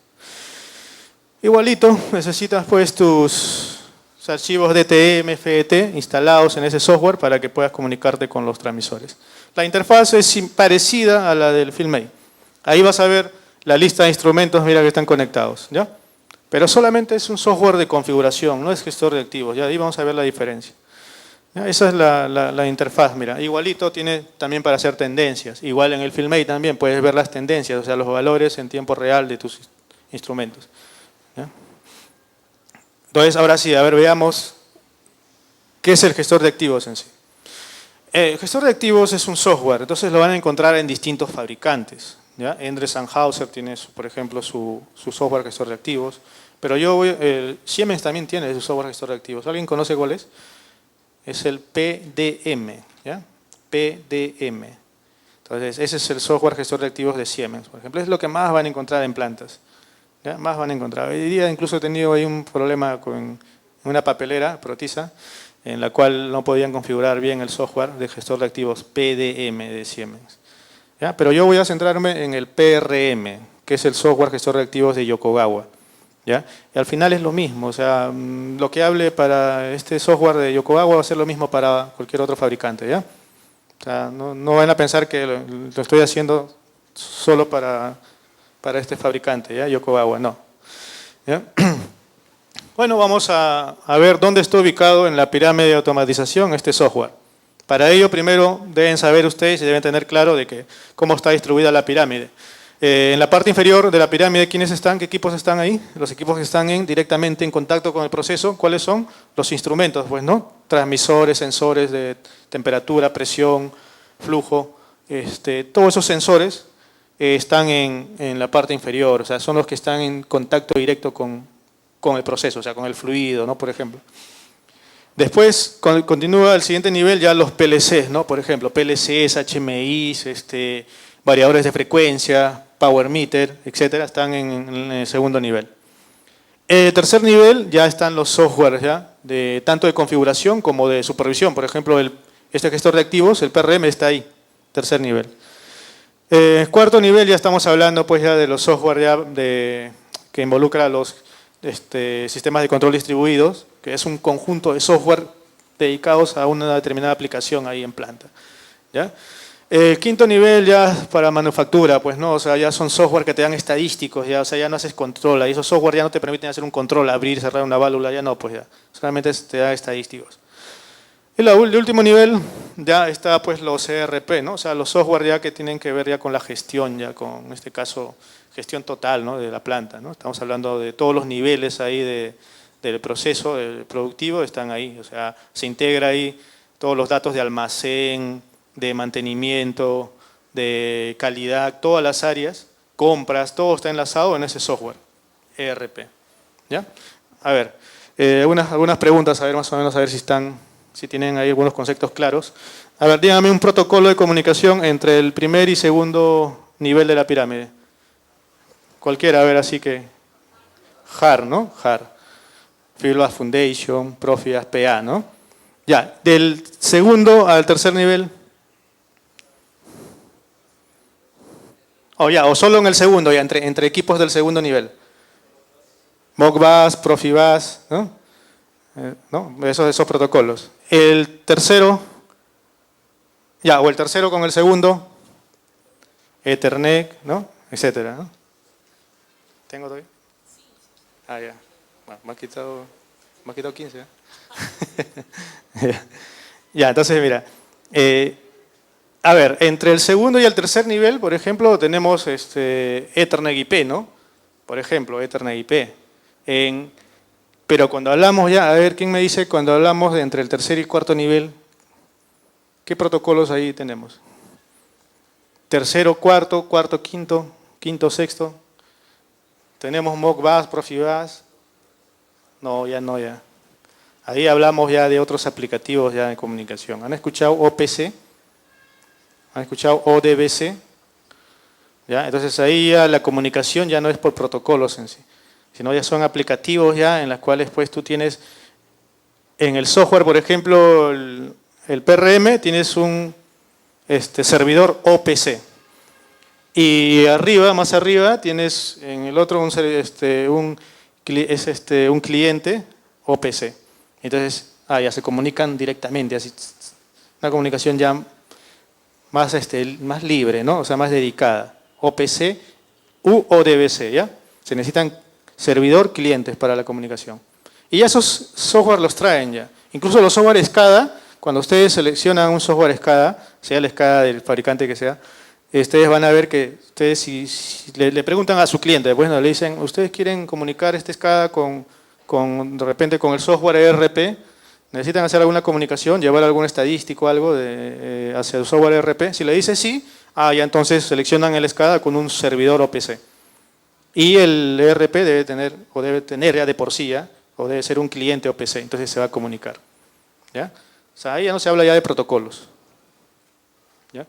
Igualito, necesitas pues tus archivos DTM, FET instalados en ese software para que puedas comunicarte con los transmisores. La interfaz es parecida a la del FilmMate. Ahí vas a ver la lista de instrumentos, mira que están conectados, ¿ya? Pero solamente es un software de configuración, no es gestor de activos. Ya ahí vamos a ver la diferencia. ¿Ya? Esa es la interfaz, mira. Igualito tiene también para hacer tendencias. Igual en el FilmMate también puedes ver las tendencias, o sea, los valores en tiempo real de tus instrumentos. ¿Ya? Entonces, ahora sí, a ver, veamos qué es el gestor de activos en sí. El gestor de activos es un software, entonces lo van a encontrar en distintos fabricantes. ¿Ya? Endres & Hauser tiene, por ejemplo, su software gestor de activos, pero Siemens también tiene su software gestor de activos. ¿Alguien conoce cuál es? Es el PDM, ¿ya? PDM. Entonces, ese es el software gestor de activos de Siemens, por ejemplo. Es lo que más van a encontrar en plantas. ¿Ya? Más van a encontrar. Hoy día incluso he tenido ahí un problema con una papelera, Protisa, en la cual no podían configurar bien el software de gestor de activos PDM de Siemens. ¿Ya? Pero yo voy a centrarme en el PRM, que es el software gestor de activos de Yokogawa. ¿Ya? Y al final es lo mismo, o sea, lo que hable para este software de Yokogawa va a ser lo mismo para cualquier otro fabricante. ¿Ya? O sea, no van a pensar que lo estoy haciendo solo para este fabricante, ¿ya? Yokogawa, no. ¿Ya? Bueno, vamos a ver dónde está ubicado en la pirámide de automatización este software. Para ello, primero deben saber ustedes y deben tener claro de que cómo está distribuida la pirámide. En la parte inferior de la pirámide, ¿quiénes están? ¿Qué equipos están ahí? Los equipos que están directamente en contacto con el proceso, ¿cuáles son? Los instrumentos, pues, ¿no? Transmisores, sensores de temperatura, presión, flujo. Todos esos sensores están en la parte inferior, o sea, son los que están en contacto directo con el proceso, o sea, con el fluido, ¿no? Por ejemplo. Después continúa el siguiente nivel ya los PLCs, ¿no? Por ejemplo, PLCs, HMIs, variadores de frecuencia, power meter, etcétera, están en el segundo nivel. El tercer nivel ya están los softwares, ¿ya? Tanto de configuración como de supervisión. Por ejemplo, este gestor de activos, el PRM, está ahí, tercer nivel. Cuarto nivel ya estamos hablando pues ya de los software ya que involucra los sistemas de control distribuidos, que es un conjunto de software dedicados a una determinada aplicación ahí en planta. ¿Ya? El quinto nivel ya para manufactura, pues no, o sea, ya son software que te dan estadísticos, ya, o sea, ya no haces control, y esos software ya no te permiten hacer un control, abrir, cerrar una válvula, ya no, pues ya, solamente te da estadísticos. Y el último nivel ya está pues los ERP, ¿no? O sea, los software ya que tienen que ver ya con la gestión, ya con, en este caso, gestión total, ¿no? De la planta, ¿no? Estamos hablando de todos los niveles ahí del proceso productivo, están ahí, o sea, se integra ahí todos los datos de almacén, de mantenimiento, de calidad, todas las áreas, compras, todo está enlazado en ese software, ERP, ¿ya? A ver, algunas preguntas, a ver más o menos, a ver si tienen ahí algunos conceptos claros. A ver, díganme un protocolo de comunicación entre el primer y segundo nivel de la pirámide. Cualquiera, a ver, así que... JAR, ¿no? JAR. Fieldglass Foundation, Profibus, PA, ¿no? Ya, del segundo al tercer nivel. O solo en el segundo, ya, entre equipos del segundo nivel. Modbus, Profibus, ¿no? ¿No? Esos protocolos. El tercero, ya, o el tercero con el segundo, Ethernet, ¿no? Etcétera, ¿no? ¿Tengo todavía? Ah, ya. Bueno, me ha quitado 15, ¿eh? Ya, entonces mira. A ver, entre el segundo y el tercer nivel, por ejemplo, tenemos Ethernet IP, ¿no? Por ejemplo, Ethernet IP. Pero cuando hablamos ya, a ver, ¿quién me dice cuando hablamos de entre el tercer y cuarto nivel? ¿Qué protocolos ahí tenemos? Tercero, cuarto, quinto, sexto. Tenemos Modbus, Profibus. No, ya. Ahí hablamos ya de otros aplicativos ya de comunicación. ¿Han escuchado OPC? ¿Han escuchado ODBC? ¿Ya? Entonces ahí ya la comunicación ya no es por protocolos en sí, sino ya son aplicativos ya en los cuales pues tú tienes en el software, por ejemplo, el PRM, tienes un servidor OPC. Y arriba, más arriba, tienes en el otro un cliente OPC. Entonces, ya se comunican directamente, así, una comunicación ya más libre, ¿no? O sea, más dedicada. OPC u ODBC, ¿ya? Se necesitan servidor, clientes para la comunicación. Y ya esos software los traen ya. Incluso los software SCADA, cuando ustedes seleccionan un software SCADA, sea el SCADA del fabricante que sea, ustedes van a ver que ustedes si le preguntan a su cliente, bueno, le dicen, ¿ustedes quieren comunicar este SCADA de repente con el software ERP? ¿Necesitan hacer alguna comunicación, llevar algún estadístico, algo hacia el software ERP? Si le dice sí, ya entonces seleccionan el SCADA con un servidor OPC. Y el ERP debe tener ya de por sí, ¿ya? O debe ser un cliente OPC, entonces se va a comunicar. ¿Ya? O sea, ahí ya no se habla ya de protocolos. ¿Ya?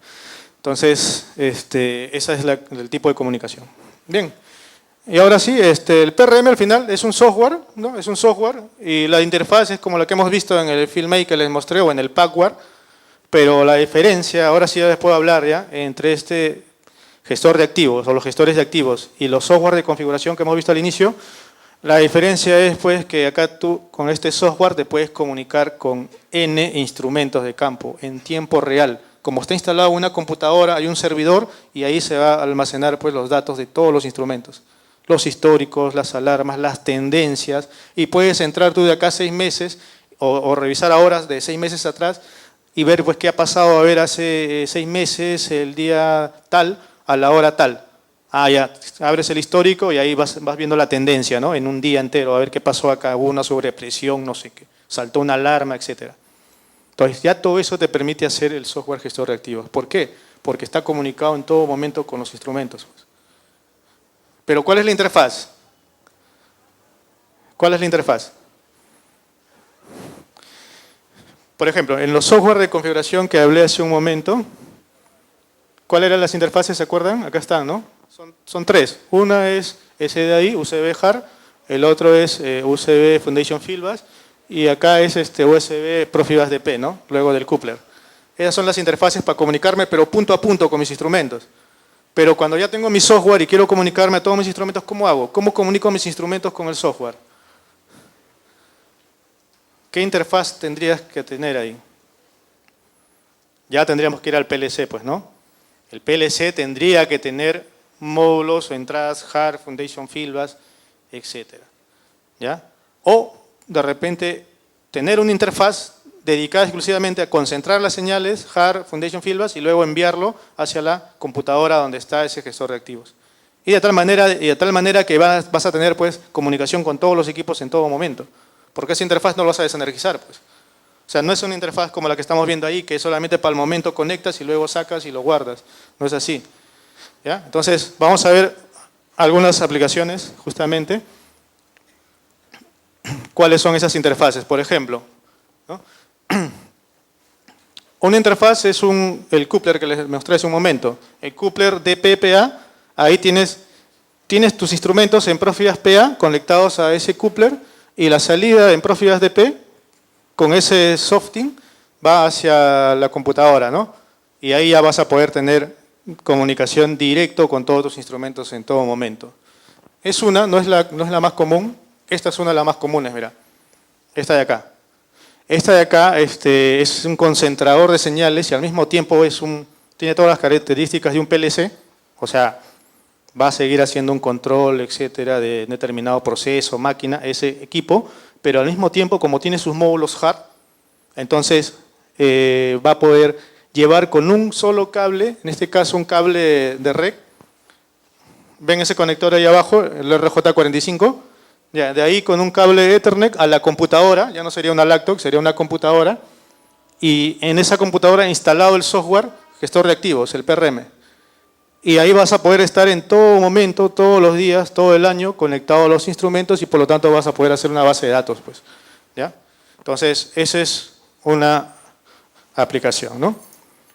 Entonces, ese es el tipo de comunicación. Bien. Y ahora sí, el PRM al final es un software, ¿no? Es un software y la interfaz es como la que hemos visto en el FilmMake que les mostré o en el Packware, pero la diferencia, ahora sí ya les puedo hablar ya, entre este gestor de activos o los gestores de activos y los software de configuración que hemos visto al inicio, la diferencia es pues que acá tú con este software te puedes comunicar con N instrumentos de campo en tiempo real. Como está instalado una computadora, hay un servidor y ahí se va a almacenar pues los datos de todos los instrumentos. Los históricos, las alarmas, las tendencias, y puedes entrar tú de acá 6 meses o revisar horas de 6 meses atrás y ver pues qué ha pasado a ver hace 6 meses, el día tal, a la hora tal. Ya, abres el histórico y ahí vas viendo la tendencia, ¿no? En un día entero, a ver qué pasó acá, hubo una sobrepresión, no sé qué, saltó una alarma, etc. Entonces ya todo eso te permite hacer el software gestor de activos. ¿Por qué? Porque está comunicado en todo momento con los instrumentos. Pero ¿cuál es la interfaz? ¿Cuál es la interfaz? Por ejemplo, en los software de configuración que hablé hace un momento, ¿cuáles eran las interfaces? ¿Se acuerdan? Acá están, ¿no? Son 3. Una es SDI, USB JAR, el otro es USB Foundation Fieldbus y acá es USB Profibus DP, ¿no? Luego del coupler. Esas son las interfaces para comunicarme, pero punto a punto con mis instrumentos. Pero cuando ya tengo mi software y quiero comunicarme a todos mis instrumentos, ¿cómo hago? ¿Cómo comunico mis instrumentos con el software? ¿Qué interfaz tendrías que tener ahí? ya tendríamos que ir al PLC, pues, ¿no? El PLC tendría que tener módulos o entradas hard, foundation fieldbus, etcétera, ¿ya? O, de repente, tener una interfaz dedicada exclusivamente a concentrar las señales hard, foundation fieldbus y luego enviarlo hacia la computadora donde está ese gestor de activos. Y de tal manera que vas a tener pues comunicación con todos los equipos en todo momento. Porque esa interfaz no lo vas a desenergizar, pues. O sea, no es una interfaz como la que estamos viendo ahí, que solamente para el momento conectas y luego sacas y lo guardas. No es así, ¿ya? Entonces, vamos a ver algunas aplicaciones, justamente. ¿Cuáles son esas interfaces? Por ejemplo, ¿no? Una interfaz es el coupler que les mostré hace un momento. El coupler DP-PA, ahí tienes tus instrumentos en Profibus PA conectados a ese coupler y la salida en Profibus DP con ese softing va hacia la computadora, ¿no? Y ahí ya vas a poder tener comunicación directo con todos tus instrumentos en todo momento. Es una, no es la más común, esta es una de las más comunes, mira. Esta de acá. Esta de acá es un concentrador de señales y al mismo tiempo tiene todas las características de un PLC, o sea, va a seguir haciendo un control, etcétera, de determinado proceso, máquina, ese equipo, pero al mismo tiempo, como tiene sus módulos hard, entonces va a poder llevar con un solo cable, en este caso un cable de REC, ven ese conector ahí abajo, el RJ45, ya, de ahí con un cable Ethernet a la computadora, ya no sería una laptop, sería una computadora, y en esa computadora instalado el software gestor de activos, el PRM. Y ahí vas a poder estar en todo momento, todos los días, todo el año, conectado a los instrumentos y por lo tanto vas a poder hacer una base de datos, pues, ¿ya? Entonces, esa es una aplicación, ¿no?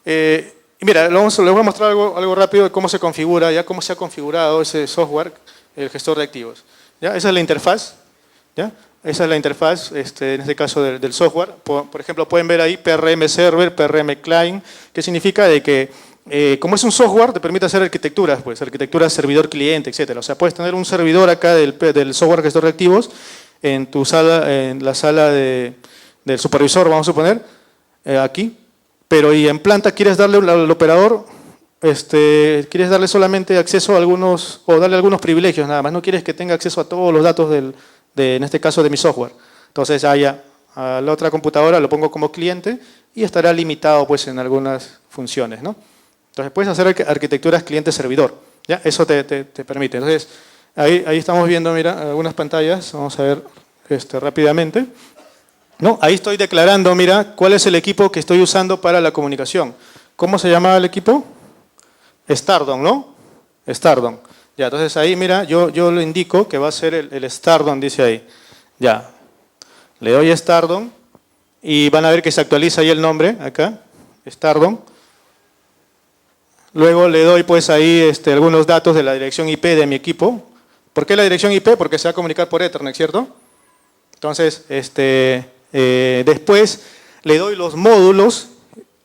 Y mira, les voy a mostrar algo rápido de cómo se configura, ya cómo se ha configurado ese software, el gestor de activos. ¿Ya? Esa es la interfaz, ¿ya? Esa es la interfaz, en este caso del software. Por ejemplo, pueden ver ahí PRM Server, PRM Client, que significa de que como es un software, te permite hacer arquitecturas, pues, arquitecturas servidor-cliente, etcétera. O sea, puedes tener un servidor acá del software gestor de activos en tu sala, en la sala del supervisor, vamos a suponer, aquí, pero y en planta quieres darle al operador, quieres darle solamente acceso a algunos, o darle algunos privilegios nada más, no quieres que tenga acceso a todos los datos en este caso de mi software. Entonces, a la otra computadora lo pongo como cliente y estará limitado pues en algunas funciones, ¿no? Entonces, puedes hacer arquitecturas cliente-servidor, ¿ya? Eso te permite. Entonces, ahí estamos viendo, mira, algunas pantallas, vamos a ver rápidamente. ¿No? Ahí estoy declarando, mira, cuál es el equipo que estoy usando para la comunicación. ¿Cómo se llama el equipo? Stardom, ¿no? Stardom. Ya, entonces ahí, mira, yo le indico que va a ser el Stardom, dice ahí. Ya. Le doy Stardom y van a ver que se actualiza ahí el nombre, acá, Stardom. Luego le doy pues ahí algunos datos de la dirección IP de mi equipo. ¿Por qué la dirección IP? Porque se va a comunicar por Ethernet, ¿cierto? Entonces, después le doy los módulos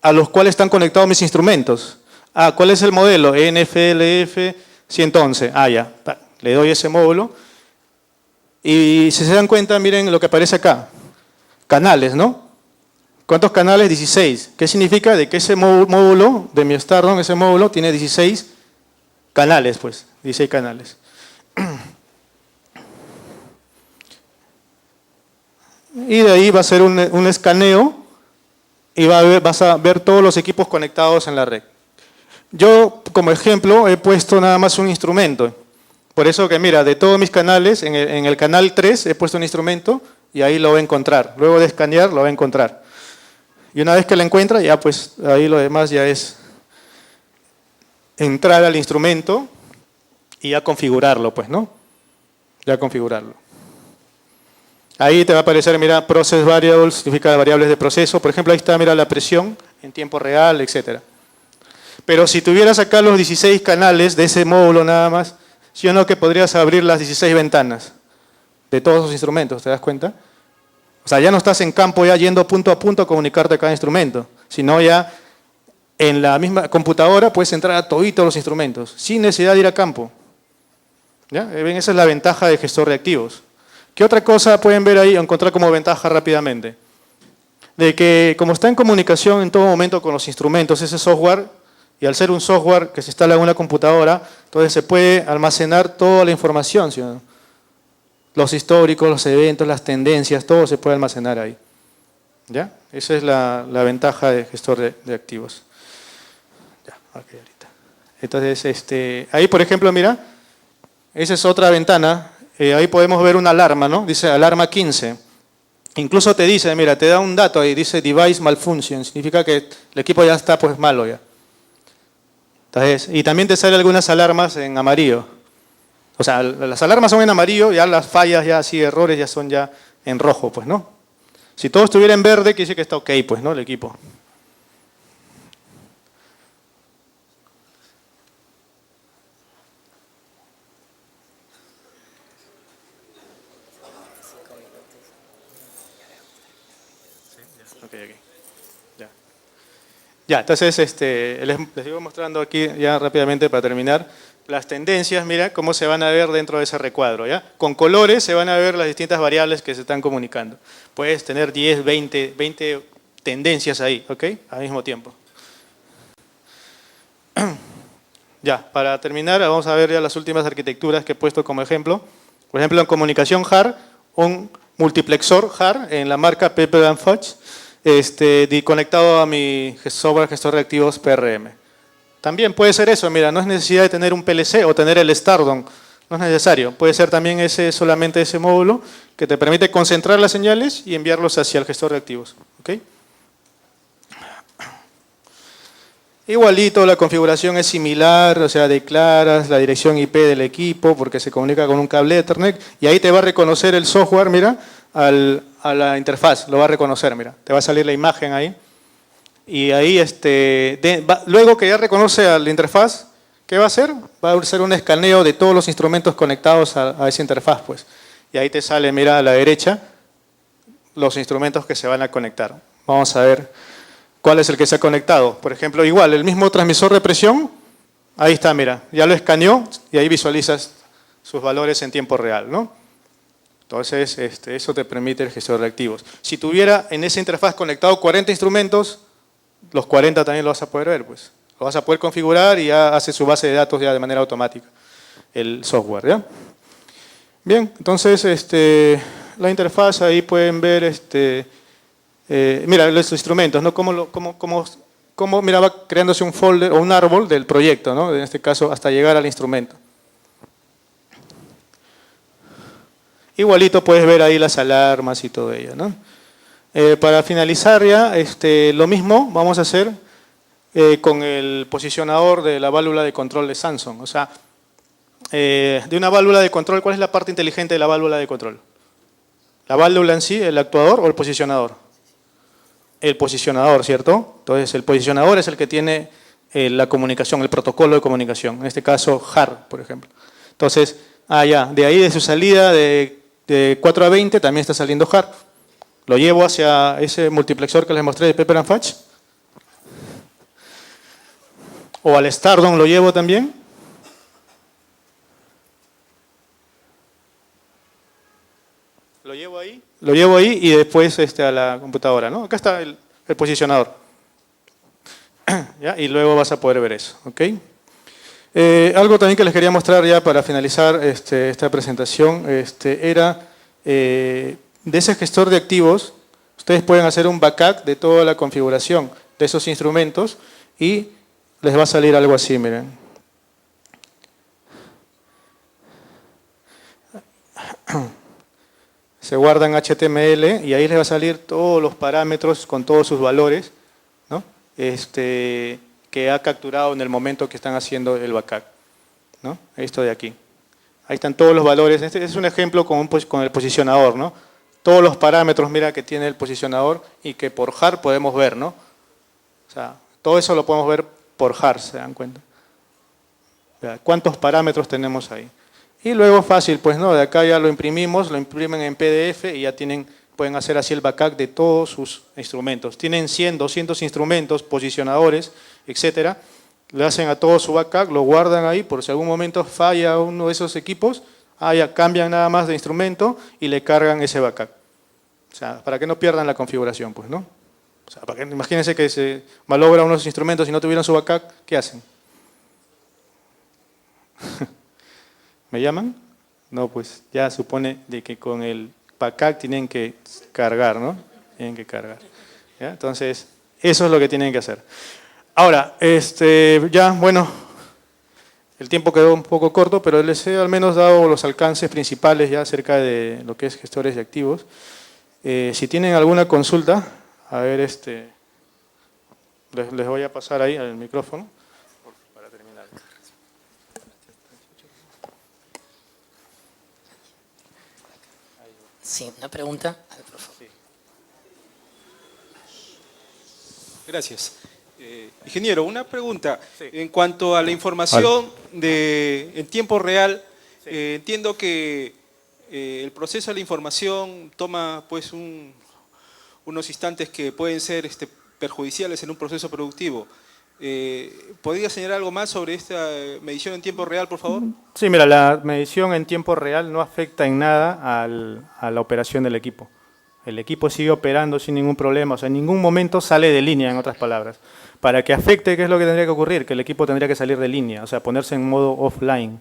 a los cuales están conectados mis instrumentos. Ah, ¿cuál es el modelo? NFLF 111. Ah, ya. Le doy ese módulo. Y si se dan cuenta, miren lo que aparece acá. Canales, ¿no? ¿Cuántos canales? 16. ¿Qué significa? De que ese módulo de mi Stardom, ese módulo, tiene 16 canales, pues. 16 canales. Y de ahí va a ser un escaneo y vas a ver todos los equipos conectados en la red. Yo, como ejemplo, he puesto nada más un instrumento. Por eso que, mira, de todos mis canales, en el canal 3 he puesto un instrumento y ahí lo va a encontrar. Luego de escanear, lo va a encontrar. Y una vez que lo encuentra, ya pues ahí lo demás ya es entrar al instrumento y ya configurarlo, pues, ¿no? Ya configurarlo. Ahí te va a aparecer, mira, process variables, significa variables de proceso. Por ejemplo, ahí está, mira, la presión en tiempo real, etcétera. Pero si tuvieras acá los 16 canales de ese módulo nada más, ¿sí o no que podrías abrir las 16 ventanas de todos los instrumentos? ¿Te das cuenta? O sea, ya no estás en campo ya yendo punto a punto a comunicarte a cada instrumento, sino ya en la misma computadora puedes entrar a todos los instrumentos, sin necesidad de ir a campo. ¿Ya? ¿Ven? Esa es la ventaja del gestor de activos. ¿Qué otra cosa pueden ver ahí o encontrar como ventaja rápidamente? de que como está en comunicación en todo momento con los instrumentos, ese software, y al ser un software que se instala en una computadora, entonces se puede almacenar toda la información, ¿sí o no? Los históricos, los eventos, las tendencias, todo se puede almacenar ahí. ¿Ya? Esa es la ventaja del gestor de activos. Ya, ok, ahorita. Entonces, ahí por ejemplo, mira, esa es otra ventana, ahí podemos ver una alarma, ¿no? Dice alarma 15. Incluso te dice, mira, te da un dato ahí, dice device malfunction, significa que el equipo ya está pues malo ya. Entonces, y también te salen algunas alarmas en amarillo. O sea, las alarmas son en amarillo, ya las fallas, ya así, errores ya son ya en rojo, pues, ¿no? Si todo estuviera en verde, quiere decir que está ok, pues, ¿no? El equipo. Okay. Ya, entonces les sigo mostrando aquí ya rápidamente para terminar las tendencias, mira cómo se van a ver dentro de ese recuadro, ¿ya? Con colores se van a ver las distintas variables que se están comunicando. Puedes tener 10, 20 tendencias ahí, ¿ok? Al mismo tiempo. Ya, para terminar vamos a ver ya las últimas arquitecturas que he puesto como ejemplo. Por ejemplo, en comunicación HAR, un multiplexor HAR en la marca Pepper & Fudge, conectado a mi software gestor de activos PRM. También puede ser eso, mira, no es necesidad de tener un PLC o tener el Stardom, no es necesario. Puede ser también solamente ese módulo que te permite concentrar las señales y enviarlos hacia el gestor de activos. ¿Okay? Igualito, la configuración es similar, o sea, declaras la dirección IP del equipo porque se comunica con un cable Ethernet y ahí te va a reconocer el software, mira, a la interfaz, lo va a reconocer, mira, te va a salir la imagen ahí. Y ahí, luego que ya reconoce a la interfaz, ¿qué va a hacer? Va a hacer un escaneo de todos los instrumentos conectados a esa interfaz, pues. Y ahí te sale, mira, a la derecha, los instrumentos que se van a conectar. Vamos a ver cuál es el que se ha conectado. Por ejemplo, igual, el mismo transmisor de presión, ahí está, mira, ya lo escaneó y ahí visualizas sus valores en tiempo real, ¿no? Entonces, eso te permite el gestor de activos. Si tuviera en esa interfaz conectado 40 instrumentos, los 40 también lo vas a poder ver, pues. Lo vas a poder configurar y ya hace su base de datos ya de manera automática, el software, ¿ya? Bien, entonces, la interfaz ahí pueden ver, mira, los instrumentos, ¿no? Cómo, mira, va creándose un folder o un árbol del proyecto, ¿no? En este caso, hasta llegar al instrumento. Igualito puedes ver ahí las alarmas y todo ello, ¿no? Para finalizar ya, lo mismo vamos a hacer con el posicionador de la válvula de control de Samsung. O sea, de una válvula de control, ¿cuál es la parte inteligente de la válvula de control? ¿La válvula en sí, el actuador o el posicionador? El posicionador, ¿cierto? Entonces, el posicionador es el que tiene la comunicación, el protocolo de comunicación. En este caso, HAR, por ejemplo. Entonces, de ahí de su salida de 4 a 20 también está saliendo HAR. Lo llevo hacia ese multiplexor que les mostré de Pepper & Fudge. O al Stardom lo llevo también. Lo llevo ahí y después a la computadora, ¿no? Acá está el posicionador. ¿Ya? Y luego vas a poder ver eso, ¿ok? Algo también que les quería mostrar ya para finalizar esta presentación era de ese gestor de activos, ustedes pueden hacer un backup de toda la configuración de esos instrumentos y les va a salir algo así, miren. Se guardan HTML y ahí les va a salir todos los parámetros con todos sus valores, ¿no? Que ha capturado en el momento que están haciendo el backup, ¿no? Esto de aquí. Ahí están todos los valores. Este es un ejemplo con el posicionador, ¿no? Todos los parámetros, mira, que tiene el posicionador y que por HAR podemos ver, ¿no? O sea, todo eso lo podemos ver por HAR, ¿se dan cuenta? ¿Cuántos parámetros tenemos ahí? Y luego fácil, pues, ¿no? De acá ya lo imprimimos, lo imprimen en PDF y ya pueden hacer así el backup de todos sus instrumentos. Tienen 100, 200 instrumentos, posicionadores, etcétera. Le hacen a todo su backup, lo guardan ahí, por si algún momento falla uno de esos equipos, ya cambian nada más de instrumento y le cargan ese backup. O sea, para que no pierdan la configuración, pues, ¿no? O sea, imagínense que se malogra unos instrumentos y no tuvieran su backup, ¿qué hacen? ¿Me llaman? No, pues ya supone de que con el backup tienen que cargar, ¿no? Tienen que cargar. ¿Ya? Entonces, eso es lo que tienen que hacer. Ahora, ya, bueno, el tiempo quedó un poco corto, pero les he al menos dado los alcances principales ya acerca de lo que es gestores de activos. Si tienen alguna consulta, a ver, les voy a pasar ahí al micrófono para terminar. Sí, una pregunta. A ver, por favor. Gracias. Ingeniero, una pregunta. Sí. En cuanto a la información en tiempo real, entiendo que el proceso de la información toma pues unos instantes que pueden ser perjudiciales en un proceso productivo. ¿Podría señalar algo más sobre esta medición en tiempo real, por favor? Sí, mira, la medición en tiempo real no afecta en nada a la operación del equipo. El equipo sigue operando sin ningún problema, o sea, en ningún momento sale de línea, en otras palabras. Para que afecte, ¿qué es lo que tendría que ocurrir? Que el equipo tendría que salir de línea, o sea, ponerse en modo offline.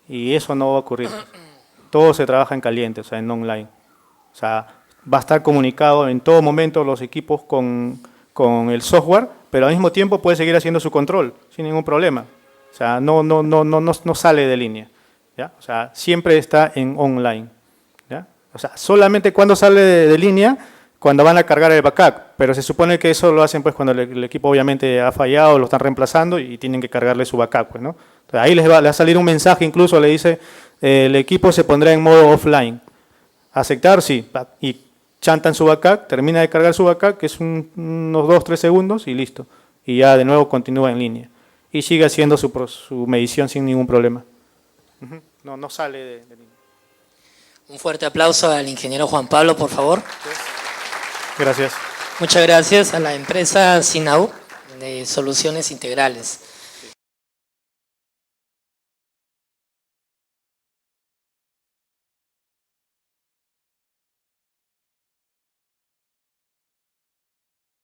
Y eso no va a ocurrir. Todo se trabaja en caliente, o sea, en online. O sea, va a estar comunicado en todo momento los equipos con el software, pero al mismo tiempo puede seguir haciendo su control sin ningún problema. O sea, no sale de línea. ¿Ya? O sea, siempre está en online. ¿Ya? O sea, solamente cuando sale de línea, cuando van a cargar el backup, pero se supone que eso lo hacen pues cuando el equipo obviamente ha fallado, lo están reemplazando y tienen que cargarle su backup, pues, ¿no? Entonces, ahí les va a salir un mensaje, incluso le dice, el equipo se pondrá en modo offline. Aceptar, sí, y chantan su backup, termina de cargar su backup, que es unos 2-3 segundos y listo. Y ya de nuevo continúa en línea. Y sigue haciendo su medición sin ningún problema. No sale de línea. Un fuerte aplauso al ingeniero Juan Pablo, por favor. Gracias. Muchas gracias a la empresa Sinau de Soluciones Integrales.